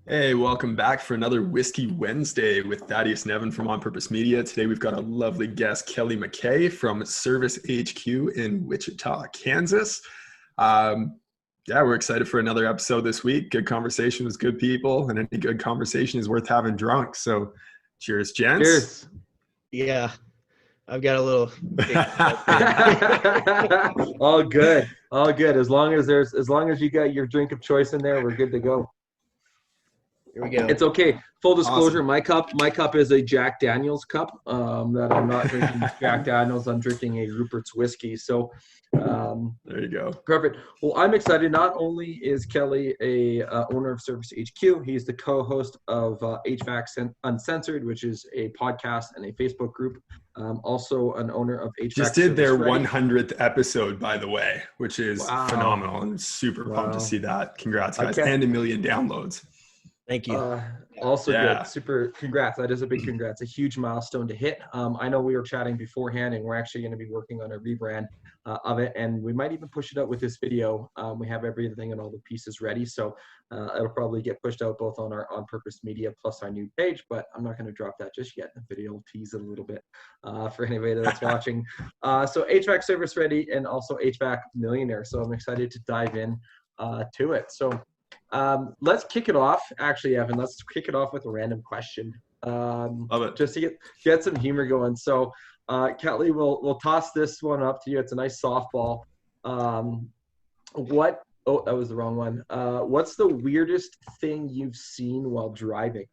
Hey, welcome back for another Whiskey Wednesday with Thaddeus and Evan from On Purpose Media. Today we've got a lovely guest, Kelley McKay from Service HQ in Wichita, Kansas. We're excited for another episode this week. Good conversation with good people, and any good conversation is worth having drunk. So cheers, gents. Cheers. Yeah, I've got a little. All good. As long as you got your drink of choice in there, we're good to go. Here we go. It's okay. Full disclosure, Awesome. my cup is a Jack Daniel's cup. That I'm not drinking Jack Daniel's. I'm drinking a Rupert's whiskey. So there you go. Perfect. Well, I'm excited. Not only is Kelley a owner of Service HQ, he's the co-host of HVAC Uncensored, which is a podcast and a Facebook group. Also an owner of HVAC. Just did their Ready. 100th episode, by the way, which is phenomenal. I'm super pumped to see that. Congrats, guys. And 1 million downloads. Thank you. Good. Super congrats. That is a big congrats. A huge milestone to hit. I know we were chatting beforehand, and we're actually going to be working on a rebrand of it, and we might even push it out with this video. We have everything and all the pieces ready, so it'll probably get pushed out both on our On Purpose Media plus our new page, but I'm not going to drop that just yet. The video will tease it a little bit for anybody that's watching. So HVAC Service Ready and also HVAC Millionaire. So I'm excited to dive in to it. So let's kick it off. Actually, Evan, let's kick it off with a random question. Love it. Just to get some humor going. So, Kelley, we'll toss this one up to you. It's a nice softball. Oh, that was the wrong one. What's the weirdest thing you've seen while driving?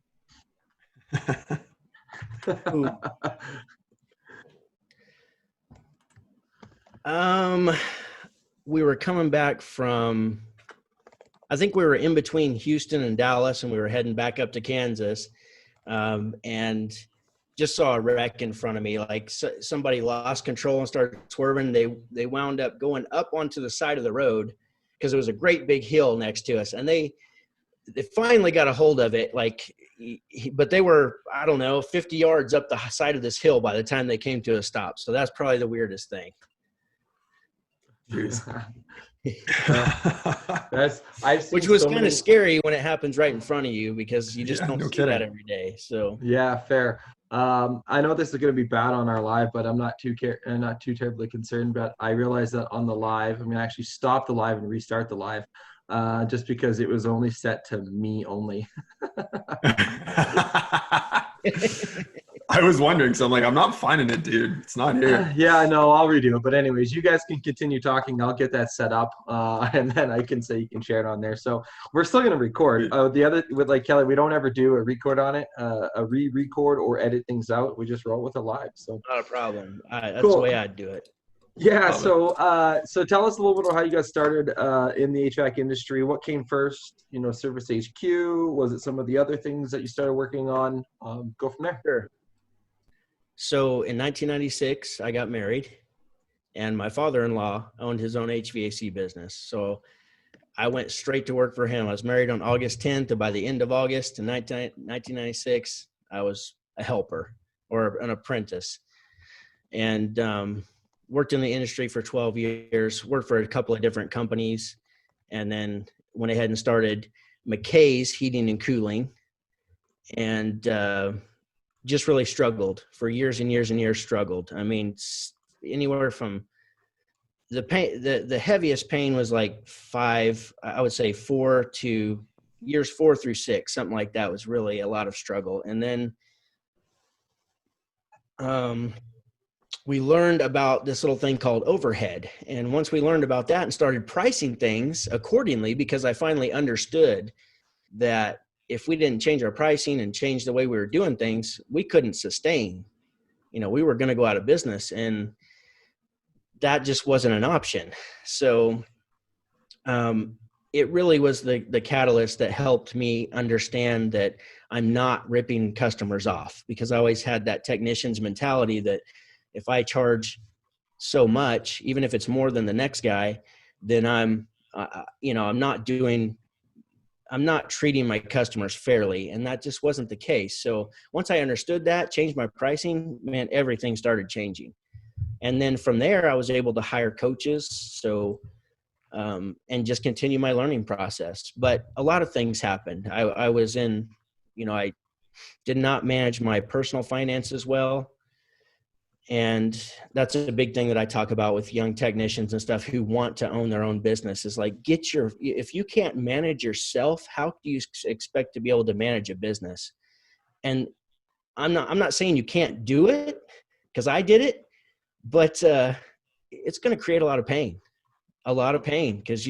We were coming back from, I think we were in between Houston and Dallas, and we were heading back up to Kansas, and just saw a wreck in front of me. Like somebody lost control and started swerving. They wound up going up onto the side of the road because there was a great big hill next to us, and they finally got a hold of it. But they were, I don't know, 50 yards up the side of this hill by the time they came to a stop. So that's probably the weirdest thing. Which was kind of scary when it happps right in front of you, because you just don't see that every day. So yeah, fair. I know this is going to be bad on our live, but I'm not too terribly concerned. But I realized that on the live, I'm going to actually stop the live and restart the live, just because it was only set to me only. I was wondering, so I'm like, I'm not finding it, dude. It's not here. Yeah, I know. I'll redo it. But anyways, you guys can continue talking. I'll get that set up, and then I can say you can share it on there. So we're still going to record. The other, with like Kelley, we don't ever do a record on it, a re-record or edit things out. We just roll with it live. So not a problem. That's cool. The way I'd do it. Yeah. So tell us a little bit about how you got started in the HVAC industry. What came first? Service HQ. Was it some of the other things that you started working on? Go from there. Sure. So in 1996, I got married, and my father-in-law owned his own HVAC business. So I went straight to work for him. I was married on August 10th, and by the end of August in 1996, I was a helper or an apprentice, and worked in the industry for 12 years, worked for a couple of different companies, and then went ahead and started McKay's Heating and Cooling, and just really struggled for years and years and years. Struggled. I mean, anywhere from the pain, the heaviest pain was like 4 through 6, something like that, was really a lot of struggle. And then we learned about this little thing called overhead. And once we learned about that and started pricing things accordingly, because I finally understood that if we didn't change our pricing and change the way we were doing things, we couldn't sustain. We were going to go out of business, and that just wasn't an option. So it really was the catalyst that helped me understand that I'm not ripping customers off, because I always had that technician's mentality that if I charge so much, even if it's more than the next guy, then I'm not treating my customers fairly. And that just wasn't the case. So once I understood that, changed my pricing, man, everything started changing. And then from there, I was able to hire coaches. So and just continue my learning process. But a lot of things happened. I was in, I did not manage my personal finances well. And that's a big thing that I talk about with young technicians and stuff who want to own their own business, is like, if you can't manage yourself, how do you expect to be able to manage a business? And I'm not saying you can't do it, because I did it, but it's going to create a lot of pain, because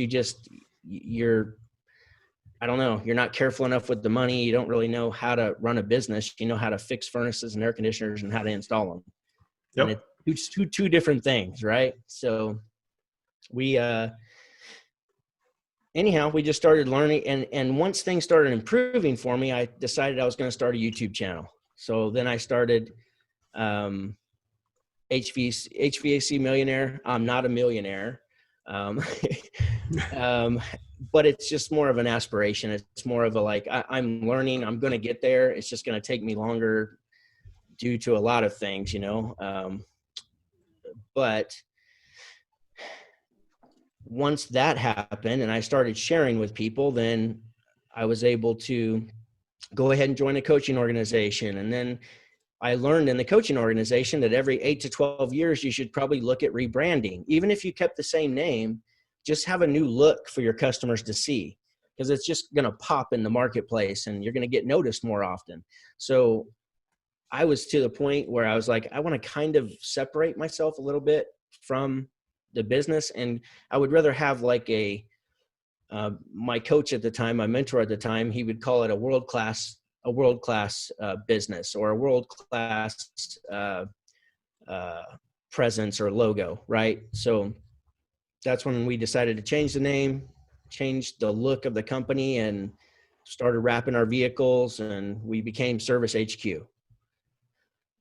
I don't know, you're not careful enough with the money. You don't really know how to run a business. You know how to fix furnaces and air conditioners and how to install them. Yep. And it's two different things, right? So we anyhow, we just started learning, and once things started improving for me, I decided I was going to start a YouTube channel. So then I started HVAC Millionaire. I'm not a millionaire, but it's just more of an aspiration. It's more of a I'm learning. I'm going to get there. It's just going to take me longer due to a lot of things, but once that happened and I started sharing with people, then I was able to go ahead and join a coaching organization. And then I learned in the coaching organization that every 8 to 12 years, you should probably look at rebranding. Even if you kept the same name, just have a new look for your customers to see, because it's just going to pop in the marketplace and you're going to get noticed more often. So I was to the point where I was like, I want to kind of separate myself a little bit from the business. And I would rather have my coach at the time, my mentor at the time, he would call it a world-class business, or a world-class presence or logo. Right. So that's when we decided to change the name, change the look of the company, and started wrapping our vehicles, and we became Service HQ.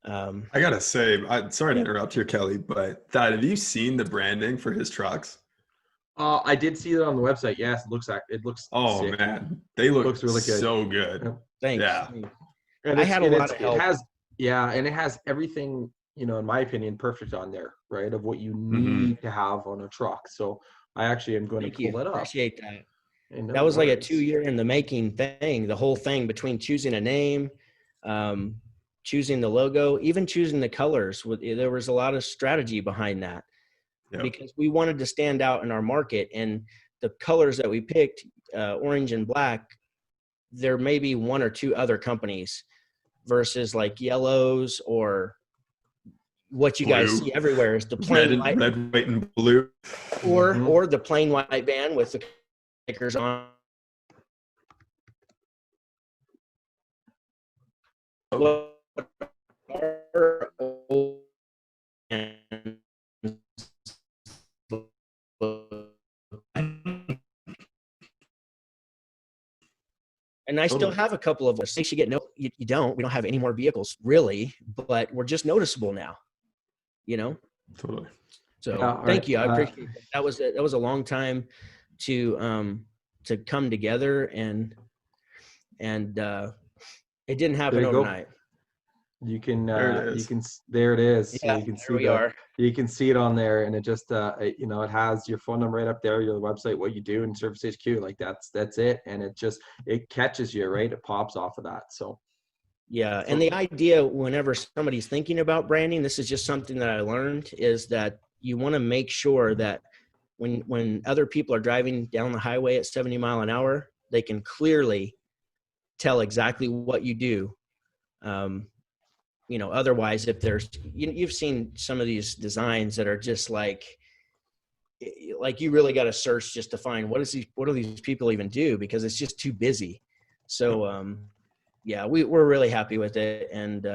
I gotta say, sorry to interrupt here, Kelley, but have you seen the branding for his trucks? I did see it on the website. Yes, it looks. Oh sick. man, they look really good. so good. Yep. Thanks. Yeah, and I had a lot of help. And it has everything, in my opinion, perfect on there, right? Of what you need to have on a truck. So I actually am going to pull it up. Appreciate that. That was like a 2-year in the making thing. The whole thing between choosing a name, choosing the logo, even choosing the colors. There was a lot of strategy behind that. Yep. Because we wanted to stand out in our market, and the colors that we picked, orange and black, there may be one or two other companies versus like yellows, or what you guys see everywhere is the plain red, white, and blue, or the plain white band with the stickers on. And I still have a couple of us. You don't. We don't have any more vehicles really, but we're just noticeable now. Totally. So thank you. I appreciate that. That was a long time to come together, and it didn't happen overnight. You can there it is. Yeah, so you can see you can see it on there, and it just it has your phone number right up there, your website, what you do, and Service HQ. Like that's it, and it catches you, right? It pops off of that. So yeah, and the idea whenever somebody's thinking about branding, this is just something that I learned, is that you want to make sure that when other people are driving down the highway at 70 miles an hour, they can clearly tell exactly what you do. Otherwise, if there's, you've seen some of these designs that are just like you really got to search just to find what do these people even do, because it's just too busy. So, yeah, we're really happy with it. And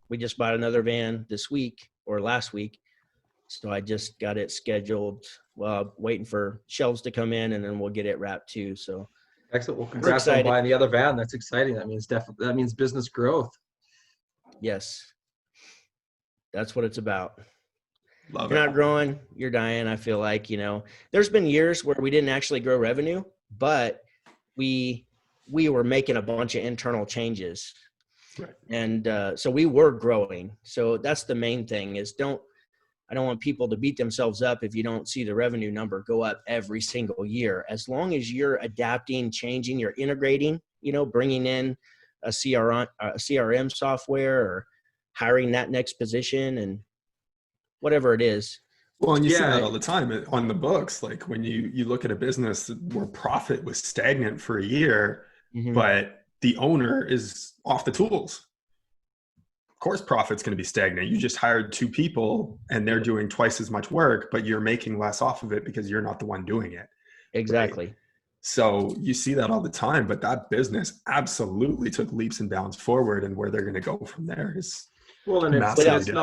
we just bought another van this week or last week. So I just got it scheduled. Well, waiting for shelves to come in, and then we'll get it wrapped too. So excellent. Well, congrats on buying the other van. That's exciting. That means business growth. Yes. That's what it's about. Love you're it. Not growing, you're dying. I feel like, there's been years where we didn't actually grow revenue, but we were making a bunch of internal changes. Right. And so we were growing. So that's the main thing, is I don't want people to beat themselves up if you don't see the revenue number go up every single year. As long as you're adapting, changing, you're integrating, bringing in a CRM software or hiring that next position and whatever it is. Well, and you see that all the time on the books. Like when you look at a business where profit was stagnant for a year, but the owner is off the tools. Of course, profit's going to be stagnant. You just hired 2 people and they're doing twice as much work, but you're making less off of it because you're not the one doing it. Exactly. Right? So you see that all the time, but that business absolutely took leaps and bounds forward, and where they're going to go from there is and it's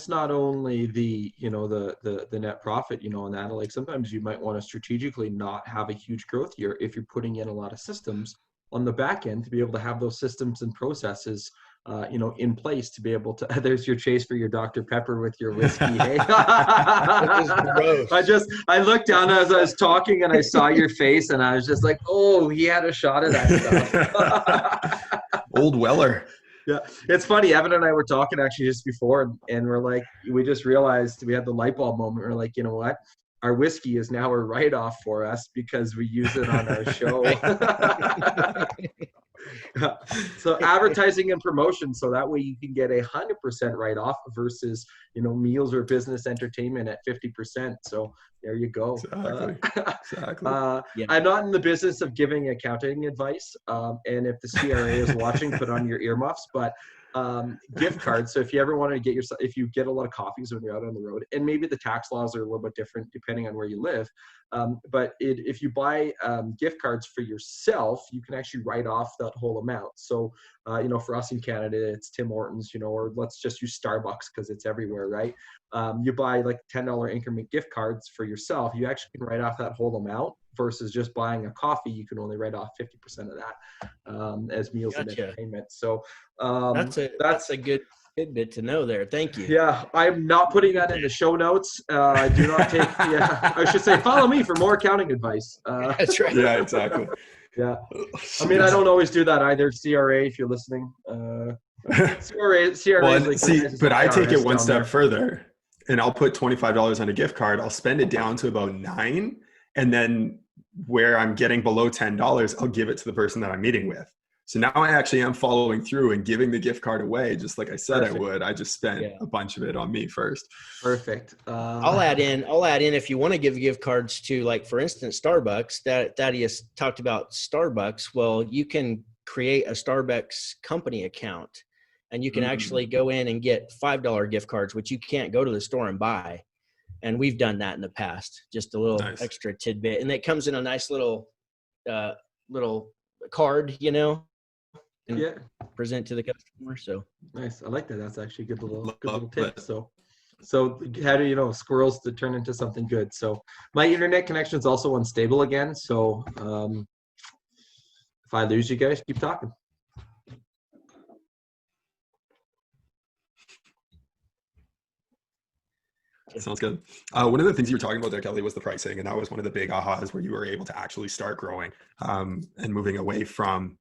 not only the the net profit, and that, like, sometimes you might want to strategically not have a huge growth year if you're putting in a lot of systems on the back end to be able to have those systems and processes in place to be able to. There's your chase for your Dr. Pepper with your whiskey. Hey? I looked down as I was talking and I saw your face and I was just like, oh, he had a shot of that stuff. Old Weller. Yeah, it's funny. Evan and I were talking actually just before, and we're like, we just realized we had the light bulb moment. We're like, you know what? Our whiskey is now a write-off for us because we use it on our show. So advertising and promotion, so that way you can get 100% write-off versus meals or business entertainment at 50%. So there you go. Exactly. I'm not in the business of giving accounting advice, and if the CRA is watching, put on your earmuffs. But gift cards. So if you ever want to if you get a lot of coffees when you're out on the road, and maybe the tax laws are a little bit different depending on where you live. But if you buy gift cards for yourself, you can actually write off that whole amount. So, for us in Canada, it's Tim Hortons, or let's just use Starbucks because it's everywhere, right? You buy like $10 increment gift cards for yourself, you actually can write off that whole amount versus just buying a coffee. You can only write off 50% of that as meals and entertainment. So that's a good tidbit to know there. Thank you. Yeah, I'm not putting that in the show notes. I do not take. I should say follow me for more accounting advice. That's right. Yeah, exactly. Yeah, I mean, I don't always do that either. CRA, if you're listening. CRA. Well, but I take it one step further, and I'll put $25 on a gift card. I'll spend it down to about $9, and then where I'm getting below $10, I'll give it to the person that I'm meeting with. So now I actually am following through and giving the gift card away, just like I said I would. I just spent a bunch of it on me first. Perfect. I'll add in if you want to give gift cards to, like, for instance, Starbucks. That Thaddeus talked about Starbucks. Well, you can create a Starbucks company account, and you can actually go in and get $5 gift cards, which you can't go to the store and buy. And we've done that in the past. Just a little extra tidbit, and it comes in a nice little card, and present to the customer. So nice. I like that. That's actually a good little tip. So how do squirrels to turn into something good? So my internet connection is also unstable again. So if I lose you guys, keep talking. Sounds good. One of the things you were talking about there, Kelley, was the pricing, and that was one of the big ahas where you were able to actually start growing and moving away from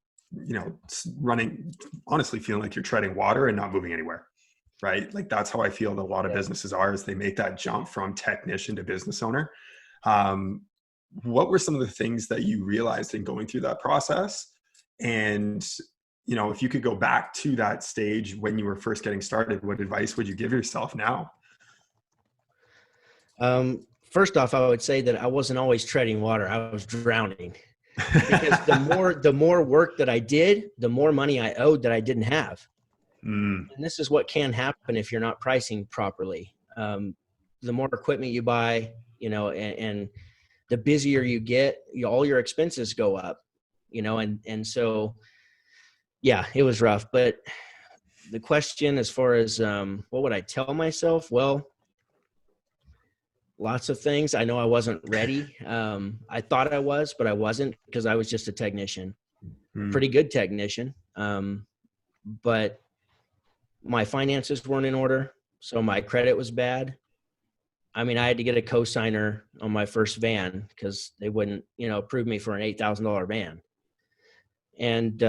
running, honestly feeling like you're treading water and not moving anywhere, right? Like that's how I feel that a lot of businesses are, is they make that jump from technician to business owner. What were some of the things that you realized in going through that process? And if you could go back to that stage when you were first getting started, what advice would you give yourself now? First off, I would say that I wasn't always treading water. I was drowning, because the more work that I did, the more money I owed that I didn't have. And this is what can happen if you're not pricing properly. The more equipment you buy, and the busier you get, all your expenses go up, and so, yeah, it was rough. But the question as far as what would I tell myself? Well, lots of things. I know I wasn't ready. I thought I was, but I wasn't, because I was just a technician, pretty good technician. But my finances weren't in order. So my credit was bad. I mean, I had to get a cosigner on my first van because they wouldn't, approve me for an $8,000 van. And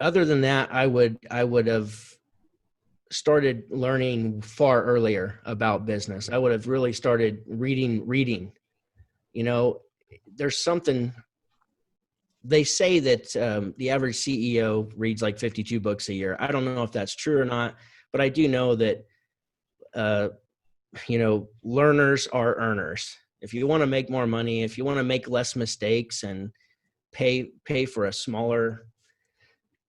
other than that, I would have started learning far earlier about business. I would have really started reading. You know, there's something, they say that the average CEO reads like 52 books a year. I don't know if that's true or not, but I do know that, you know, learners are earners. If you want to make more money, if you want to make less mistakes and pay for a smaller,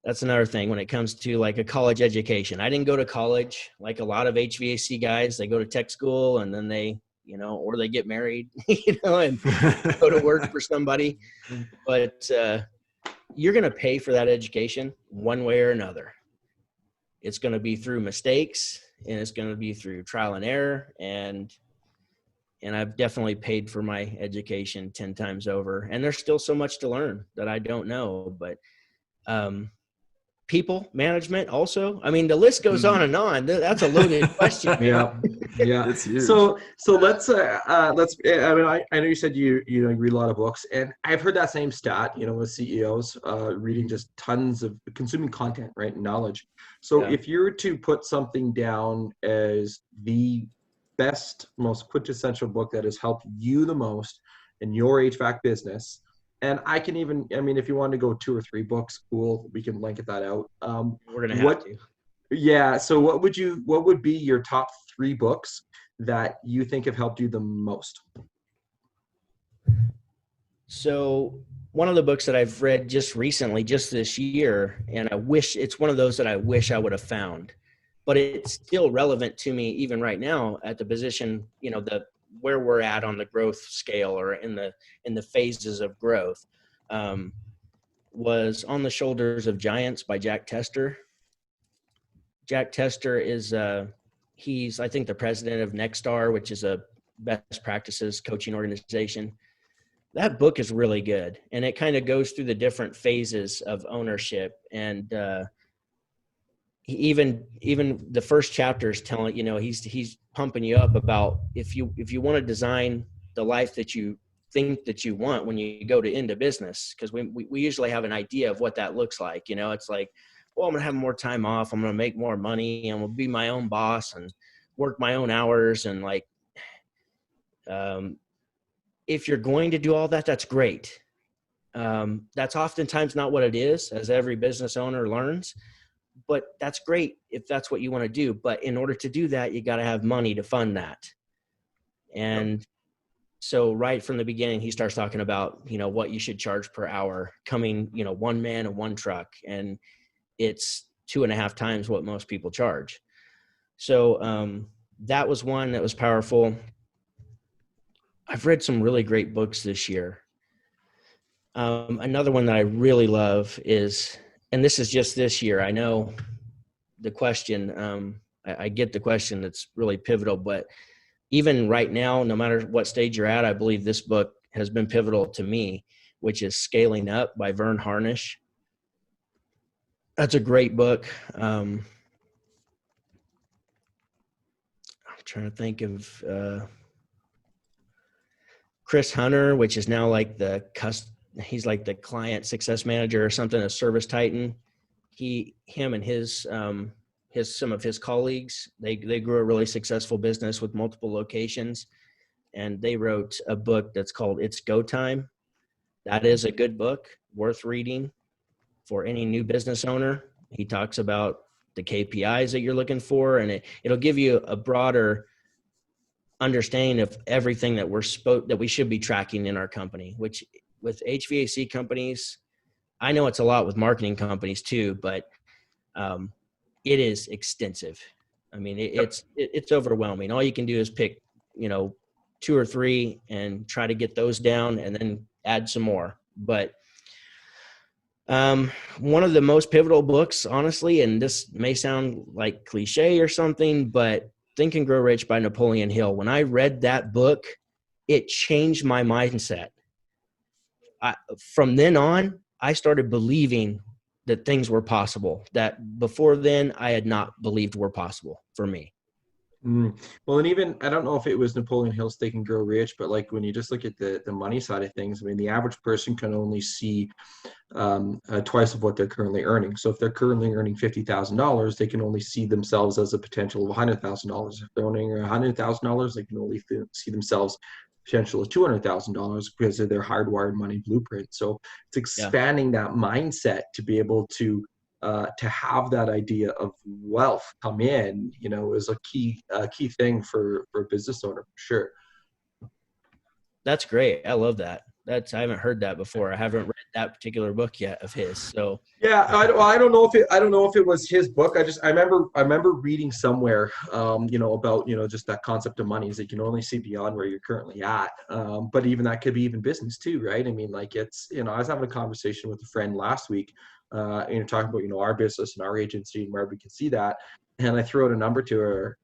that's another thing when it comes to like a college education. I didn't go to college like a lot of HVAC guys. They go to tech school and then they, you know, or they get married, you know, and go to work for somebody. But you're going to pay for that education one way or another. It's going to be through mistakes, and it's going to be through trial and error. And I've definitely paid for my education 10 times over. And there's still so much to learn that I don't know. But people management also, I mean, the list goes on and on. That's a loaded question. Yeah. It's huge. So let's I mean, I know you said you know, you read a lot of books, and I've heard that same stat, you know, with CEOs reading just tons of consuming content, right? Knowledge. So if you were to put something down as the best, most quintessential book that has helped you the most in your HVAC business, and I can even, I mean, if you want to go 2 or 3 books, cool, we can blanket that out. We're going to have to. Yeah. So what would be your top 3 books that you think have helped you the most? So one of the books that I've read just recently, just this year, and I wish it's one of those that I wish I would have found, but it's still relevant to me even right now at the position, you know, where we're at on the growth scale or in the phases of growth, was On the Shoulders of Giants by Jack Tester. Jack Tester is, he's, I think, the president of Nexstar, which is a best practices coaching organization. That book is really good. And it kind of goes through the different phases of ownership. And even the first chapter is telling, you know, he's pumping you up about if you want to design the life that you think that you want when you go into business, because we usually have an idea of what that looks like. You know, it's like, well, I'm going to have more time off. I'm going to make more money. I'm going to be my own boss and work my own hours. And like, if you're going to do all that, that's great. That's oftentimes not what it is, as every business owner learns, but that's great if that's what you want to do. But in order to do that, you got to have money to fund that. And so right from the beginning, he starts talking about, you know, what you should charge per hour coming, you know, 1 man and 1 truck. And it's 2.5 times what most people charge. So that was one that was powerful. I've read some really great books this year. Another one that I really love is, and this is just this year, I know the question, I get the question that's really pivotal, but even right now, no matter what stage you're at, I believe this book has been pivotal to me, which is Scaling Up by Vern Harnish. That's a great book. I'm trying to think of Chris Hunter, which is now like he's like the client success manager or something, a service titan. Him and his some of his colleagues, they grew a really successful business with multiple locations, and they wrote a book that's called It's Go Time. That is a good book, worth reading for any new business owner. He talks about the KPIs that you're looking for, and it'll give you a broader understanding of everything that that we should be tracking in our company, which with HVAC companies, I know it's a lot with marketing companies too, but it is extensive. I mean, it's overwhelming. All you can do is pick, you know, 2 or 3 and try to get those down and then add some more. But one of the most pivotal books, honestly, and this may sound like cliche or something, but Think and Grow Rich by Napoleon Hill. When I read that book, it changed my mindset. From then on, I started believing that things were possible that before then I had not believed were possible for me. Well, and even, I don't know if it was Napoleon Hill's Think and Grow Rich, but like when you just look at the money side of things, I mean, the average person can only see twice of what they're currently earning. So if they're currently earning $50,000, they can only see themselves as a potential of $100,000. If they're earning $100,000, they can only see themselves potential of $200,000 because of their hardwired money blueprint. So it's expanding that mindset to be able to have that idea of wealth come in, is a key thing for a business owner, for sure. That's great. I love that. I haven't heard that before. I haven't read that particular book yet of his. So yeah, I don't know if it was his book. I remember reading somewhere, about, just that concept of money is that you can only see beyond where you're currently at. But even that could be even business too, right? I mean, like it's, I was having a conversation with a friend last week, talking about, our business and our agency and where we can see that. And I threw out a number to her,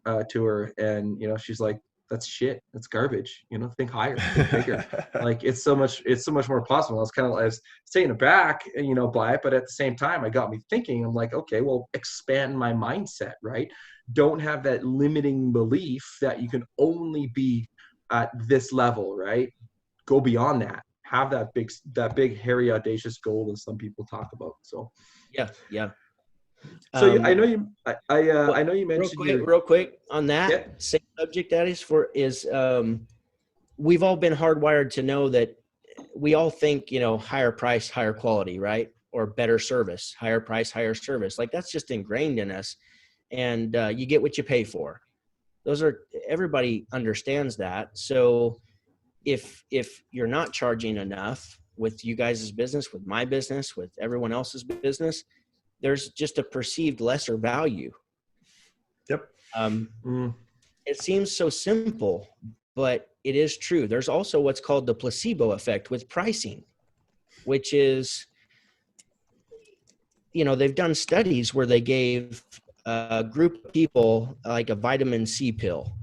and, she's like, that's shit. That's garbage. Think higher, think bigger. Like it's so much more possible. I was taken aback, by it, but at the same time, it got me thinking. I'm like, okay, well, expand my mindset, right? Don't have that limiting belief that you can only be at this level, right? Go beyond that. Have that big, hairy, audacious goal that some people talk about. So, yeah. So I know you. I know you mentioned real quick on that same subject. That is we've all been hardwired to know that we all think higher price, higher quality, right? Or better service, higher price, higher service. Like that's just ingrained in us, and you get what you pay for. Everybody understands that. So if you're not charging enough with you guys' business, with my business, with everyone else's business, there's just a perceived lesser value. Yep. It seems so simple, but it is true. There's also what's called the placebo effect with pricing, which is, they've done studies where they gave a group of people like a vitamin C pill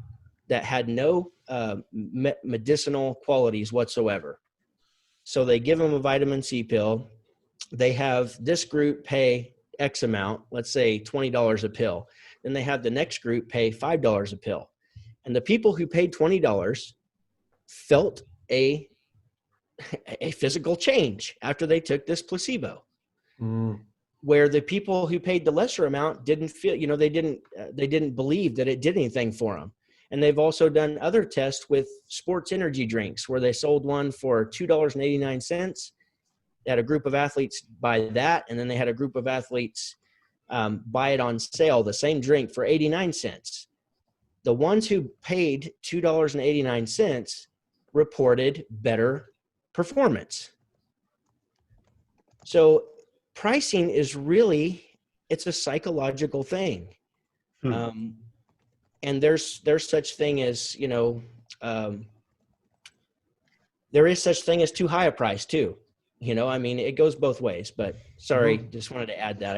that had no medicinal qualities whatsoever. So they give them a vitamin C pill. They have this group pay X amount, let's say $20 a pill. Then they have the next group pay $5 a pill. And the people who paid $20 felt a physical change after they took this placebo. Where the people who paid the lesser amount didn't feel, they didn't believe that it did anything for them. And they've also done other tests with sports energy drinks where they sold one for $2.89. They had a group of athletes buy that, and then they had a group of athletes buy it on sale, the same drink, for 89 cents. The ones who paid $2.89 reported better performance. So pricing is really, it's a psychological thing. And there's such thing as, there is such thing as too high a price too. I mean, it goes both ways, but sorry, just wanted to add that.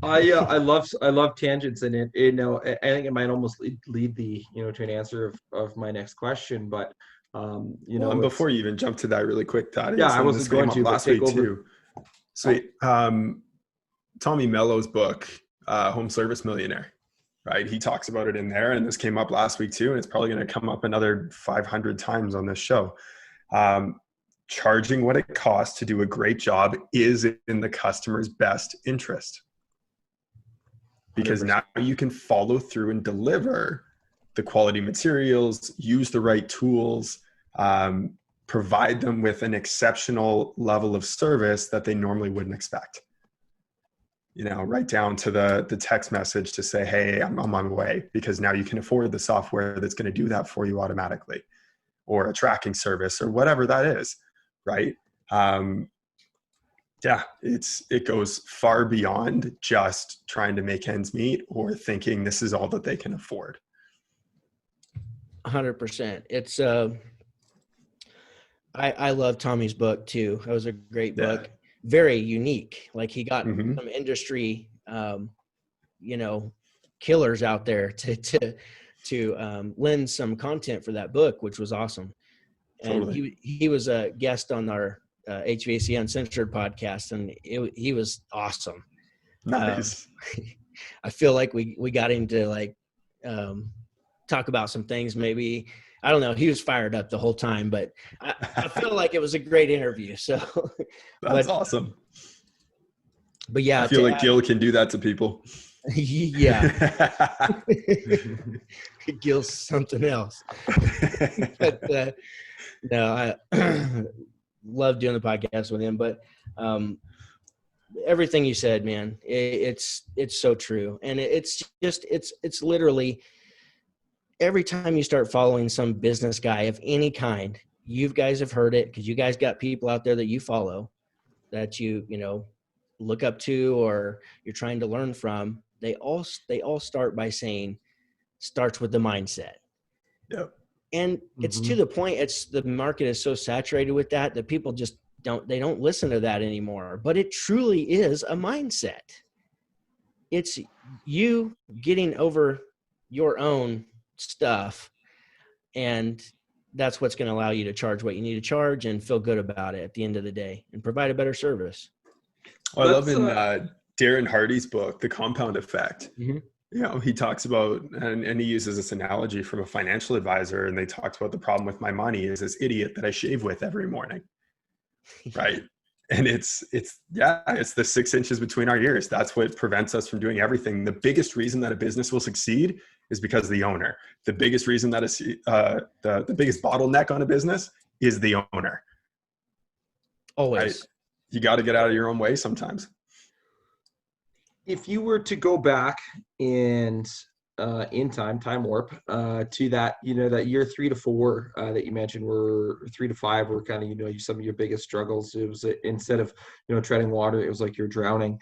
I love tangents, and I think it might almost lead to an answer of my next question, but and before you even jump to that really quick, Thaddeus, I wasn't going to last week too. Sweet. Tommy Mello's book, Home Service Millionaire, right? He talks about it in there, and this came up last week too, and it's probably going to come up another 500 times on this show. Charging what it costs to do a great job is in the customer's best interest, because 100%. Now you can follow through and deliver the quality materials, use the right tools, provide them with an exceptional level of service that they normally wouldn't expect. Right down to the text message to say, hey, I'm on my way, because now you can afford the software that's going to do that for you automatically, or a tracking service, or whatever that is. Right. It goes far beyond just trying to make ends meet or thinking this is all that they can afford. 100%. It's, I love Tommy's book too. That was a great book. Very unique. Like he got some industry, killers out there to lend some content for that book, which was awesome. And he was a guest on our HVAC Uncensored podcast, and he was awesome. Nice. I feel like we got him to like talk about some things. Maybe, I don't know. He was fired up the whole time, but I feel like it was a great interview. So that's awesome. But yeah, I feel like Gil can do that to people. Yeah. Gil's something else. But no, I love doing the podcast with him. But everything you said, man, it's so true. And it's literally every time you start following some business guy of any kind, you guys have heard it because you guys got people out there that you follow, that you look up to, or you're trying to learn from. They all start by saying, starts with the mindset. Yep. And it's to the point, the market is so saturated with that people just don't listen to that anymore. But it truly is a mindset. It's you getting over your own stuff, and that's what's going to allow you to charge what you need to charge and feel good about it at the end of the day and provide a better service. Well, I love in Darren Hardy's book, The Compound Effect. He talks about, and he uses this analogy from a financial advisor, and they talked about the problem with my money is this idiot that I shave with every morning. Right. And it's the 6 inches between our ears. That's what prevents us from doing everything. The biggest reason that a business will succeed is because of the owner. The biggest reason that the biggest bottleneck on a business is the owner. Always. Right? You got to get out of your own way sometimes. If you were to go back and in time warp to that, that year 3 to 4 that you mentioned, were 3 to 5 were kind of, some of your biggest struggles. It was instead of, treading water, it was like you're drowning.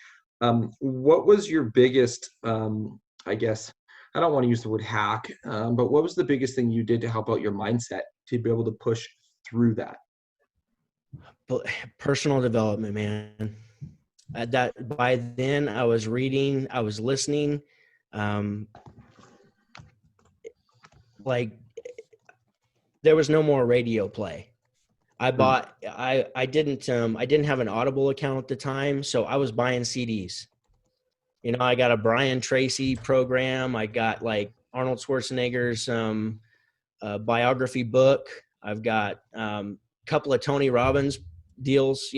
What was your biggest, I guess, I don't want to use the word hack, but what was the biggest thing you did to help out your mindset to be able to push through that? Personal development, man. By then I was reading, I was listening. Like there was no more radio play. I didn't have an Audible account at the time, so I was buying CDs. I got a Brian Tracy program. I got like Arnold Schwarzenegger's biography book. I've got a couple of Tony Robbins deals,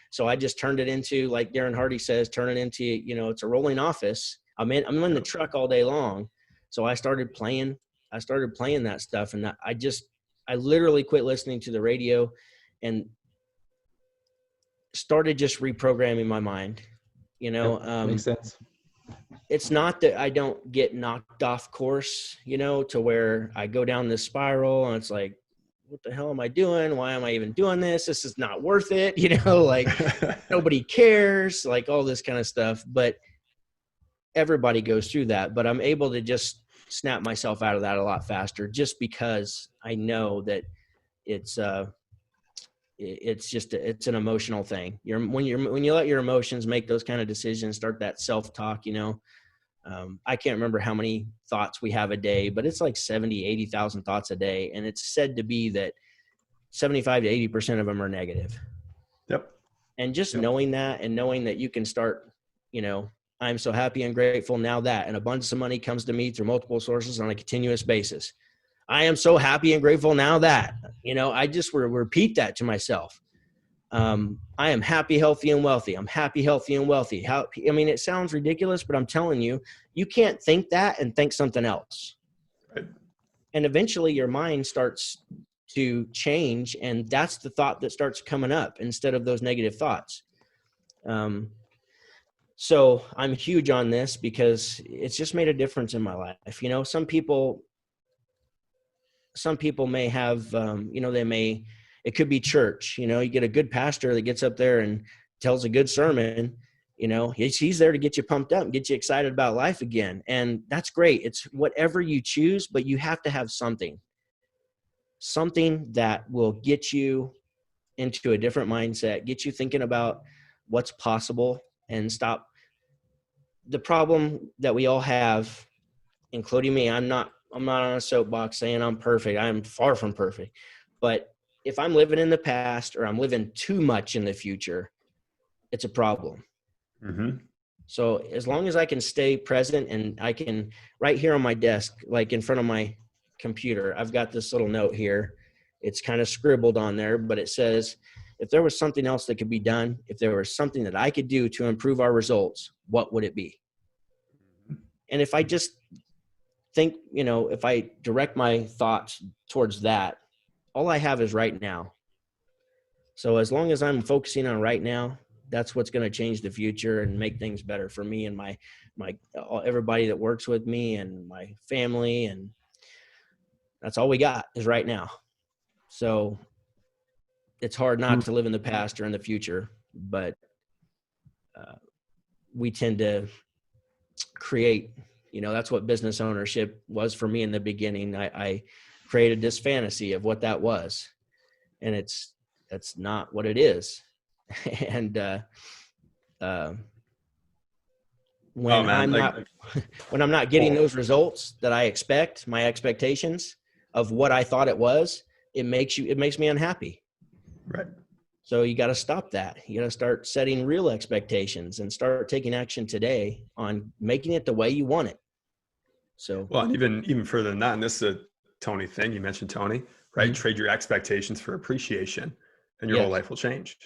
so I just turned it into, like Darren Hardy says, turn it into, it's a rolling office. I'm in the truck all day long. So I started playing that stuff, and I literally quit listening to the radio and started just reprogramming my mind. Makes sense. It's not that I don't get knocked off course, to where I go down this spiral and it's like, what the hell am I doing? Why am I even doing this? This is not worth it. Like nobody cares, like all this kind of stuff. But everybody goes through that. But I'm able to just snap myself out of that a lot faster, just because I know that it's an emotional thing. When you let your emotions make those kind of decisions, start that self-talk, I can't remember how many thoughts we have a day, but it's like 70, 80,000 thoughts a day. And it's said to be that 75 to 80% of them are negative. Yep. And just knowing that, and knowing that you can start, I'm so happy and grateful now that an abundance of money comes to me through multiple sources on a continuous basis. I am so happy and grateful now that, I just repeat that to myself. I am happy, healthy, and wealthy. I'm happy, healthy, and wealthy. It sounds ridiculous, but I'm telling you, you can't think that and think something else. Right. And eventually your mind starts to change, and that's the thought that starts coming up instead of those negative thoughts. So I'm huge on this because it's just made a difference in my life. Some people may have, it could be church, you get a good pastor that gets up there and tells a good sermon, he's there to get you pumped up and get you excited about life again. And that's great. It's whatever you choose, but you have to have something that will get you into a different mindset, get you thinking about what's possible, and stop the problem that we all have, including me. I'm not on a soapbox saying I'm perfect. I am far from perfect. But if I'm living in the past, or I'm living too much in the future, it's a problem. Mm-hmm. So as long as I can stay present and I can, right here on my desk, like in front of my computer, I've got this little note here. It's kind of scribbled on there, but it says, if there was something else that could be done, if there was something that I could do to improve our results, what would it be? And if I just think, if I direct my thoughts towards that, all I have is right now. So as long as I'm focusing on right now, that's what's going to change the future and make things better for me and my everybody that works with me and my family. And that's all we got is right now. So it's hard not to live in the past or in the future, but we tend to create, that's what business ownership was for me in the beginning. I created this fantasy of what that was, and that's not what it is. And when I'm not getting those results that I expect, my expectations of what I thought it was, it makes me unhappy. Right. So you got to stop that. You got to start setting real expectations and start taking action today on making it the way you want it. So, well, and even further than that, and this is a Tony thing. You mentioned Tony, right? Mm-hmm. Trade your expectations for appreciation, and your whole life will change.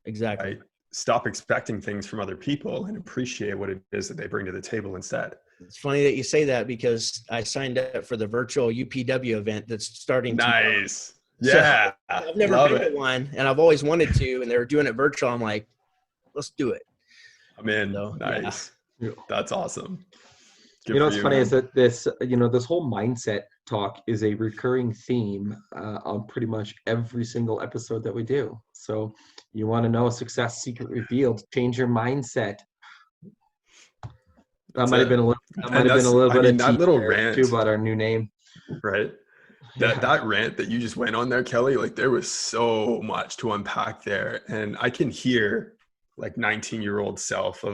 Exactly. Right? Stop expecting things from other people and appreciate what it is that they bring to the table instead. It's funny that you say that, because I signed up for the virtual UPW event that's starting tomorrow. Nice. Yeah. So I've never been to one, and I've always wanted to, and they were doing it virtual. I'm like, let's do it. I'm in. So, nice. Yeah. That's awesome. Good what's funny is that this whole mindset talk is a recurring theme on pretty much every single episode that we do. So you want to know a success secret revealed, change your mindset. That might have been a little bit of that little rant too about our new name. Right. That rant that you just went on there, Kelley, like there was so much to unpack there. And I can hear like 19-year-old self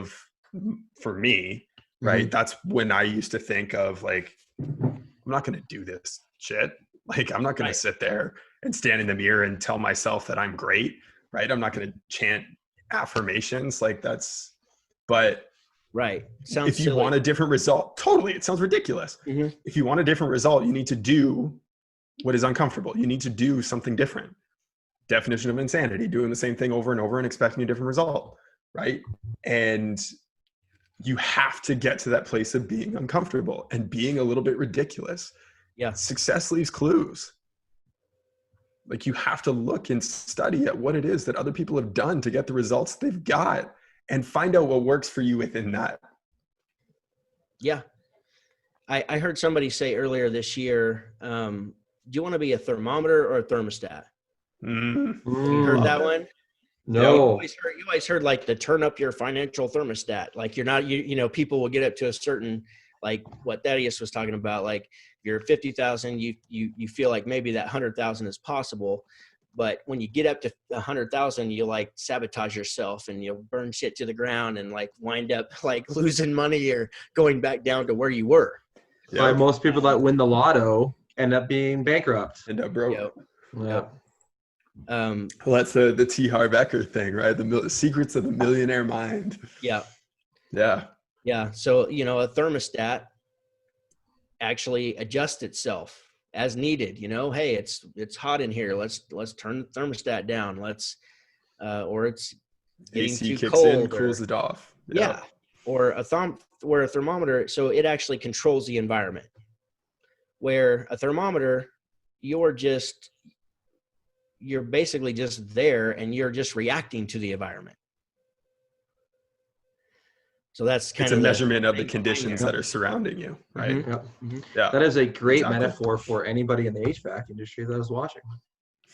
for me, right? Mm-hmm. That's when I used to think of like, I'm not going to do this shit. Like, I'm not going to sit there and stand in the mirror and tell myself that I'm great, right? I'm not going to chant affirmations like but right. Sounds if you silly. Want a different result, totally. It sounds ridiculous. Mm-hmm. If you want a different result, you need to do what is uncomfortable. You need to do something different. Definition of insanity, doing the same thing over and over and expecting a different result, right? And you have to get to that place of being uncomfortable and being a little bit ridiculous. Yeah. Success leaves clues. Like you have to look and study at what it is that other people have done to get the results they've got and find out what works for you within that. Yeah. I heard somebody say earlier this year, do you want to be a thermometer or a thermostat? Mm-hmm. You heard that one? No. You always heard like to turn up your financial thermostat. Like you're not, people will get up to a certain, like what Thaddeus was talking about. Like if you're 50,000, you feel like maybe that 100,000 is possible. But when you get up to 100,000, you like sabotage yourself and you'll burn shit to the ground and like wind up like losing money or going back down to where you were. Yeah. Most people that win the lotto end up being bankrupt. End up broke. Yep. Yep. Well, that's the T. Harv Eker thing, right? The secrets of the millionaire mind. Yeah. Yeah. Yeah. So, a thermostat actually adjusts itself as needed. Hey, it's hot in here. Let's turn the thermostat down. Or it's getting AC too kicks cold. In, cools it off. Yeah. Or a thermometer. So it actually controls the environment. Where a thermometer, you're basically just there and you're just reacting to the environment. So that's kind of a measurement of the conditions that are surrounding you, right? Mm-hmm. Yep. Mm-hmm. Yeah. That is a great metaphor for anybody in the HVAC industry that is watching.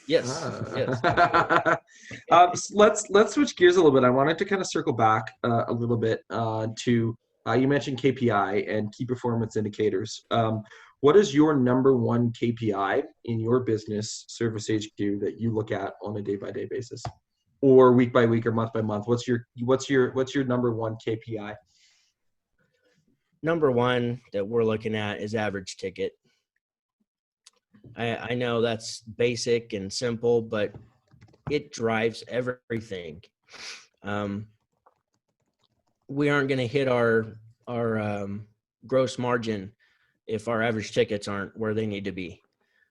Yes. Yes. Let's switch gears a little bit. I wanted to kind of circle back a little bit to you mentioned KPI and key performance indicators. What is your number one KPI in your business, Service HQ, that you look at on a day-by-day basis, or week by week, or month by month? What's your number one KPI? Number one that we're looking at is average ticket. I know that's basic and simple, but it drives everything. we aren't going to hit our gross margin if our average tickets aren't where they need to be.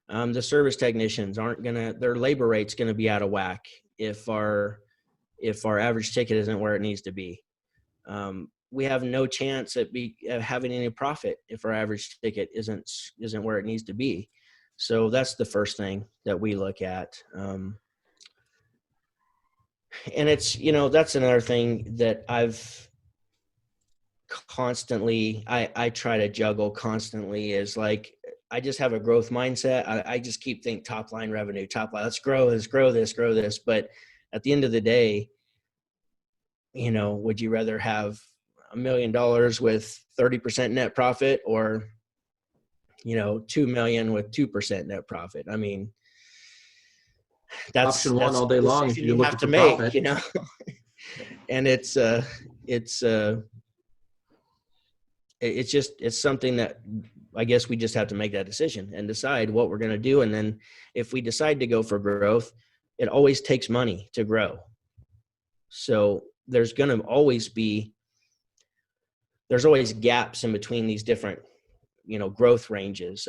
The service technicians their labor rate's going to be out of whack if our average ticket isn't where it needs to be. We have no chance at having any profit if our average ticket isn't where it needs to be. So that's the first thing that we look at. And it's, that's another thing that I've constantly, I try to juggle constantly, is like, I just have a growth mindset. I just keep thinking top line revenue, top line, let's grow this. But at the end of the day, would you rather have $1 million with 30% net profit, or, $2 million with 2% net profit? I mean, that's option one all day long if you have to make, and it's something that I guess we just have to make that decision and decide what we're going to do. And then if we decide to go for growth, it always takes money to grow. So there's always gaps in between these different, growth ranges.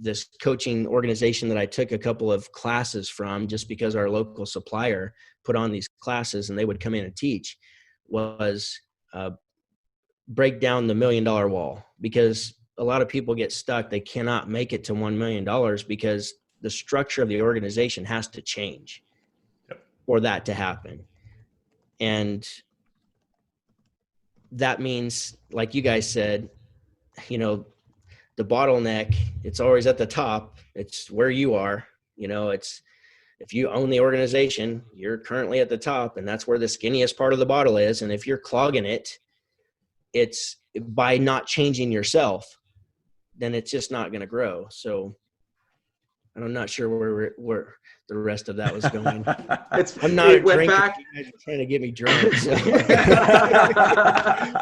This coaching organization that I took a couple of classes from, just because our local supplier put on these classes and they would come in and teach, was break down the $1 million wall, because a lot of people get stuck. They cannot make it to $1 million because the structure of the organization has to change for that to happen. And that means, like you guys said, the bottleneck, it's always at the top. It's where you are, it's, if you own the organization, you're currently at the top, and that's where the skinniest part of the bottle is. And if you're clogging it, it's by not changing yourself, then it's just not going to grow. So I'm not sure where the rest of that was going. I'm not drinking. You guys are trying to get me drunk. So.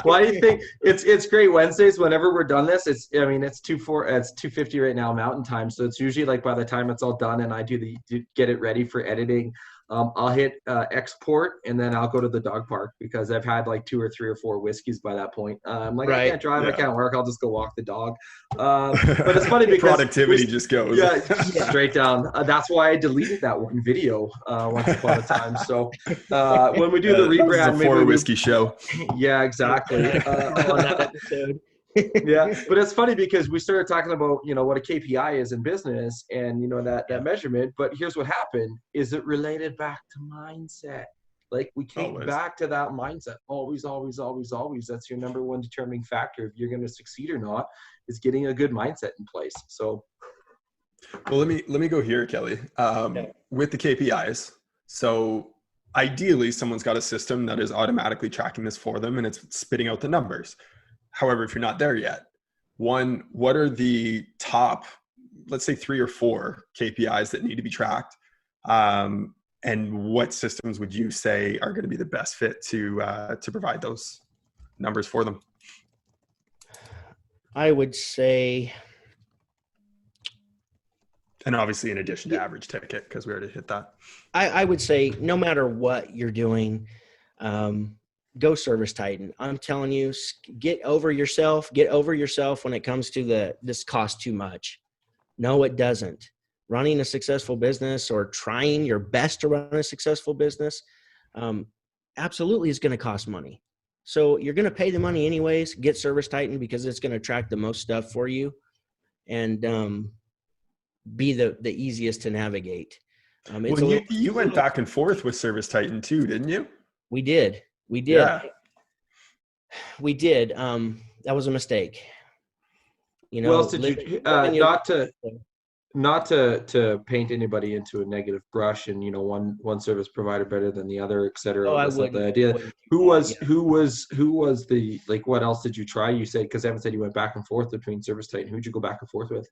Why do you think it's great Wednesdays? Whenever we're done this, it's 2:50 right now Mountain Time. So it's usually like by the time it's all done and I get it ready for editing, I'll hit export, and then I'll go to the dog park, because I've had like 2 or 3 or 4 whiskeys by that point. I'm like, right. I can't drive, I can't work, I'll just go walk the dog. But it's funny because productivity just goes. Yeah, straight down. That's why I deleted that one video once upon a time. So when we do the rebrand, maybe whiskey show. Yeah, exactly. On that episode. Yeah, but it's funny because we started talking about what a KPI is in business, and that measurement. But here's what happened: is it related back to mindset? Like, we came back to that mindset. Always. That's your number one determining factor if you're going to succeed or not, is getting a good mindset in place. So, well, let me go here, Kelley. With the KPIs. So ideally, someone's got a system that is automatically tracking this for them, and it's spitting out the numbers. However, if you're not there yet, what are the top, let's say 3 or 4 KPIs that need to be tracked? And what systems would you say are going to be the best fit to provide those numbers for them? I would say, and obviously in addition to average ticket, because we already hit that. I would say no matter what you're doing, go Service Titan. I'm telling you, get over yourself when it comes to this costs too much. No, it doesn't. Running a successful business, or trying your best to run a successful business, absolutely is going to cost money. So you're going to pay the money anyways. Get Service Titan, because it's going to track the most stuff for you, and be the easiest to navigate. You went back and forth with Service Titan too, didn't you? We did. Yeah. We did. That was a mistake. Well, did you, not to paint anybody into a negative brush, and one service provider better than the other, et cetera. That's not the idea. Who was the, like, what else did you try? You said, because Evan said you went back and forth between Service Titan. Who'd you go back and forth with?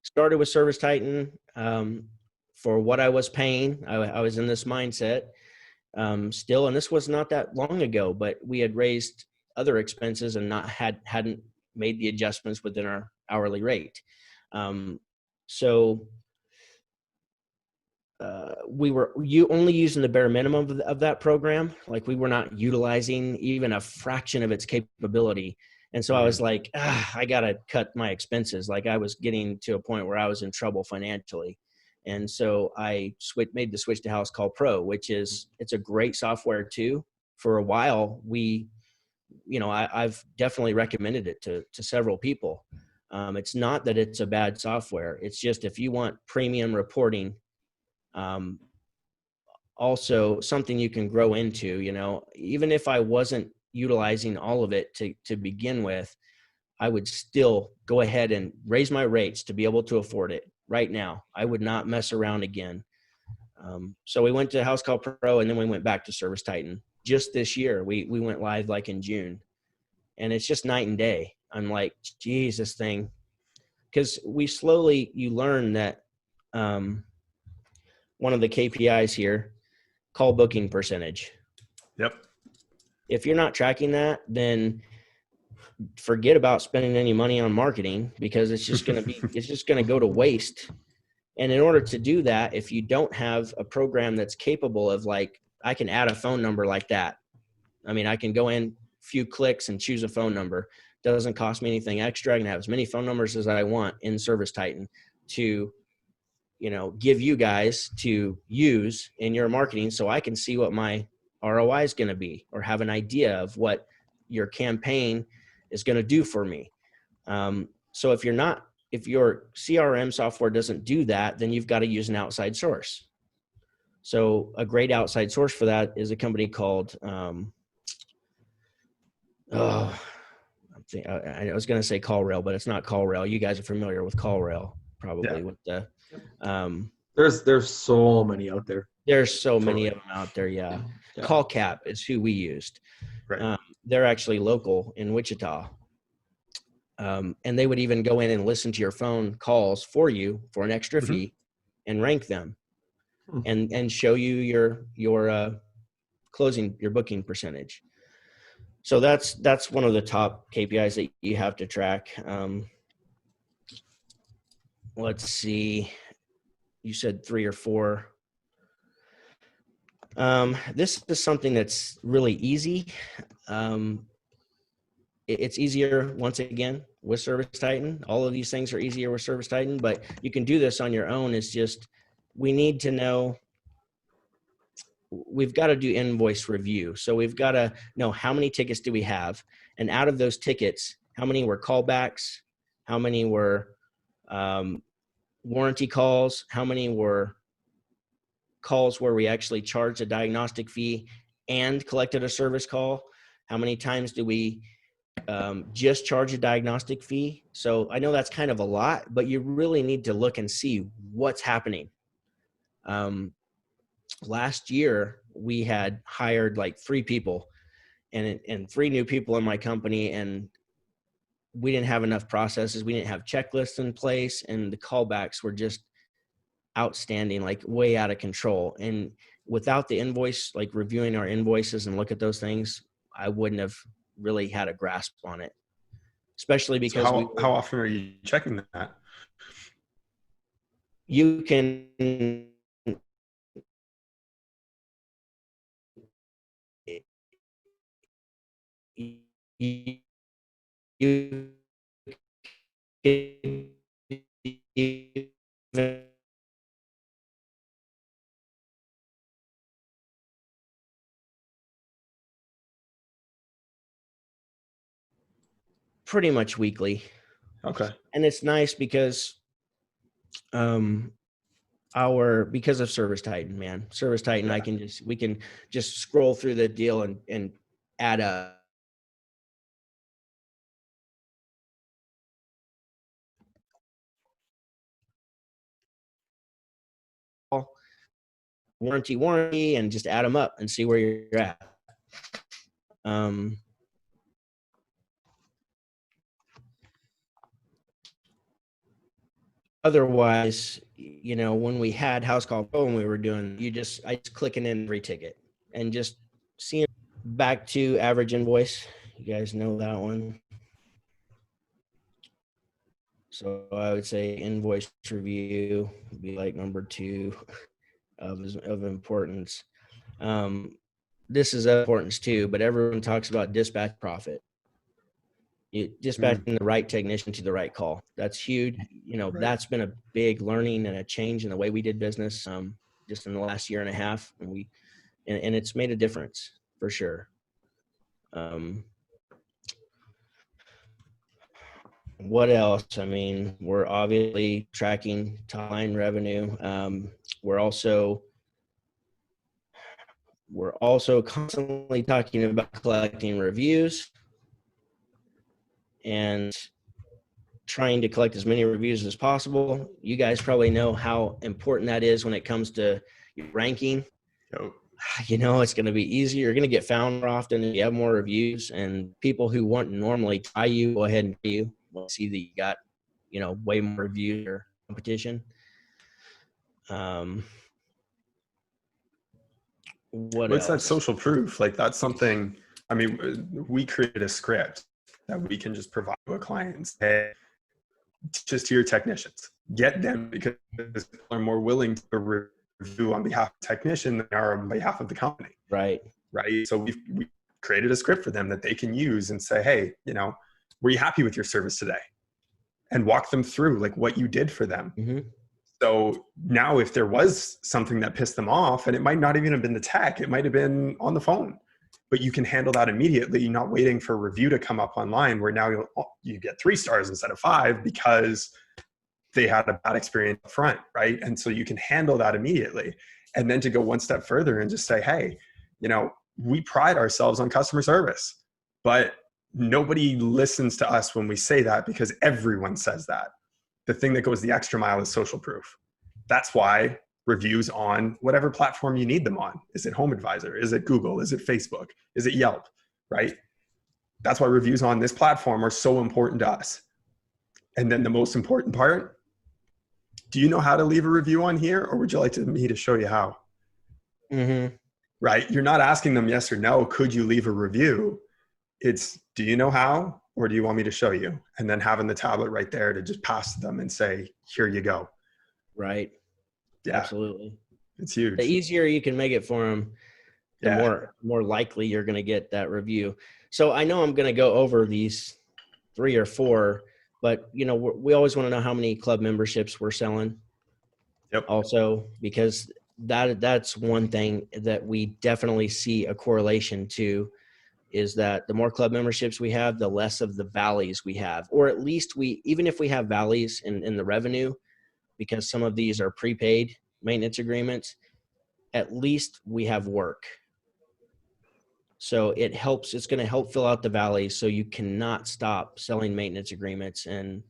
Started with Service Titan for what I was paying. I was in this mindset still, and this was not that long ago, but we had raised other expenses and hadn't made the adjustments within our hourly rate. So we were only using the bare minimum of that program. Like we were not utilizing even a fraction of its capability. And so I was like, I got to cut my expenses. Like I was getting to a point where I was in trouble financially. And so I made the switch to House Call Pro, which it's a great software too. For a while, I've definitely recommended it to several people. It's not that it's a bad software. It's just if you want premium reporting, also something you can grow into, even if I wasn't utilizing all of it to begin with, I would still go ahead and raise my rates to be able to afford it right now. I would not mess around again. So we went to House Call Pro, and then we went back to Service Titan just this year. We went live like in June, and it's just night and day. I'm like, geez, this thing, because you learn that one of the KPIs here, call booking percentage. Yep. If you're not tracking that, then forget about spending any money on marketing, because it's just going to go to waste. And in order to do that, if you don't have a program that's capable of, like, I can add a phone number like that. I mean, I can go in a few clicks and choose a phone number. Doesn't cost me anything extra. I can have as many phone numbers as I want in Service Titan to, give you guys to use in your marketing, so I can see what my ROI is going to be, or have an idea of what your campaign is going to do for me. So if your CRM software doesn't do that, then you've got to use an outside source. So a great outside source for that is a company called, I was going to say CallRail, but it's not CallRail. You guys are familiar with CallRail, probably. Yeah. With the there's so many out there. There's so many of them out there. Yeah. CallCap is who we used. Right. They're actually local in Wichita. And they would even go in and listen to your phone calls for you for an extra fee and rank them and show you your booking percentage. So that's one of the top KPIs that you have to track. Let's see. You said 3 or 4. This is something that's really easy. It's easier, once again, with Service Titan. All of these things are easier with Service Titan, but you can do this on your own. It's just, we need to know, we've got to do invoice review. So we've got to know how many tickets do we have, and out of those tickets, how many were callbacks, how many were warranty calls, how many were calls where we actually charged a diagnostic fee and collected a service call, how many times do we just charge a diagnostic fee. So I know that's kind of a lot, but you really need to look and see what's happening. Last year we had hired like 3 people and 3 new people in my company, and we didn't have enough processes. We didn't have checklists in place, and the callbacks were just outstanding, like way out of control. And without the invoice, like reviewing our invoices and look at those things, I wouldn't have really had a grasp on it, especially because how often are you checking that? You can pretty much weekly. Okay. And it's nice because because of Service Titan, man. Service Titan, yeah. We can just scroll through the deal and add up. Warranty, and just add them up and see where you're at. Otherwise, when we had House Call Pro and we were doing, I just clicking in every ticket and just seeing. Back to average invoice. You guys know that one. So I would say invoice review would be like number 2. of importance. This is of importance too, but everyone talks about dispatch profit. Dispatching the right technician to the right call. That's huge. Right. That's been a big learning and a change in the way we did business just in the last year and a half. And it's made a difference for sure. What else? I mean, we're obviously tracking top line revenue. We're also constantly talking about collecting reviews and trying to collect as many reviews as possible. You guys probably know how important that is when it comes to ranking. Yep. It's going to be easier. You're going to get found more often if you have more reviews, and people who want to normally try you, go ahead and try you. We'll see that you got, way more reviews or competition. What What's that else? social proof? Like, that's something, I mean, we created a script that we can just provide to a client and say, just to your technicians, get them, because people are more willing to review on behalf of the technician than are on behalf of the company. Right. So we created a script for them that they can use and say, hey, were you happy with your service today? And walk them through like what you did for them. Mm-hmm. So now if there was something that pissed them off, and it might not even have been the tech, it might have been on the phone, but you can handle that immediately, not waiting for a review to come up online where now you get 3 stars instead of 5 because they had a bad experience up front, right? And so you can handle that immediately. And then to go one step further and just say, hey, we pride ourselves on customer service, but nobody listens to us when we say that, because everyone says that. The thing that goes the extra mile is social proof. That's why reviews on whatever platform you need them on. Is it HomeAdvisor? Is it Google? Is it Facebook? Is it Yelp? Right? That's why reviews on this platform are so important to us. And then the most important part, do you know how to leave a review on here, or would you like me to show you how? Mm-hmm. Right? You're not asking them yes or no, could you leave a review? It's, do you know how, or do you want me to show you? And then having the tablet right there to just pass to them and say, here you go. Right. Yeah. Absolutely. It's huge. The easier you can make it for them, the more likely you're going to get that review. So I know I'm going to go over these 3 or 4, but we always want to know how many club memberships we're selling. Yep. Also, because that's one thing that we definitely see a correlation to, is that the more club memberships we have, the less of the valleys we have, or at least even if we have valleys in the revenue, because some of these are prepaid maintenance agreements, at least we have work. So it's going to help fill out the valleys, so you cannot stop selling maintenance agreements. And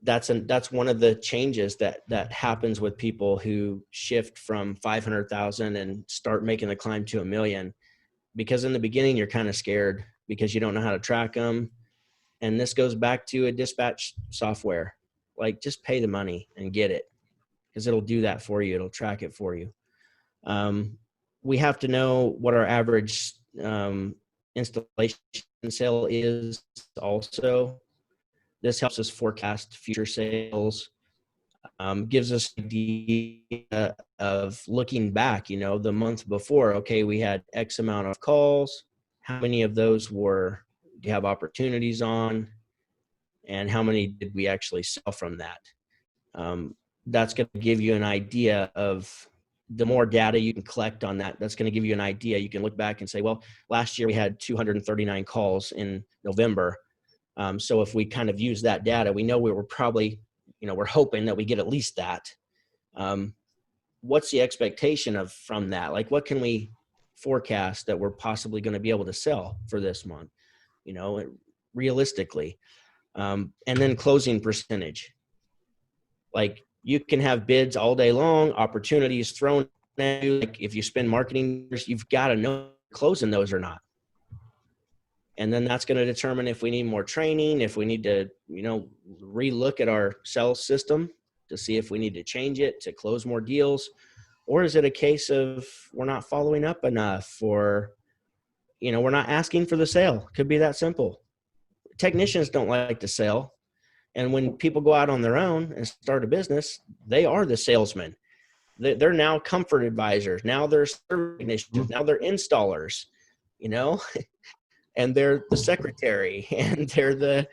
that's one of the changes that happens with people who shift from 500,000 and start making the climb to $1 million. Because in the beginning, you're kind of scared because you don't know how to track them. And this goes back to a dispatch software. Like, just pay the money and get it, because it'll do that for you. It'll track it for you. We have to know what our average installation sale is also. This helps us forecast future sales. Gives us an idea of looking back, the month before, okay, we had X amount of calls. How many of those do you have opportunities on? And how many did we actually sell from that? That's going to give you an idea of, the more data you can collect on that, that's going to give you an idea. You can look back and say, well, last year we had 239 calls in November. So if we kind of use that data, we know we were probably, we're hoping that we get at least that. What's the expectation from that? Like, what can we forecast that we're possibly going to be able to sell for this month, realistically? And then closing percentage. Like, you can have bids all day long, opportunities thrown at you. Like, if you spend marketing, you've got to know closing those or not. And then that's going to determine if we need more training, if we need to, relook at our sales system to see if we need to change it to close more deals. Or is it a case of we're not following up enough, or, we're not asking for the sale? Could be that simple. Technicians don't like to sell. And when people go out on their own and start a business, they are the salesman. They're now comfort advisors. Now they're service technicians. Now they're installers, you know, and they're the secretary, and they're the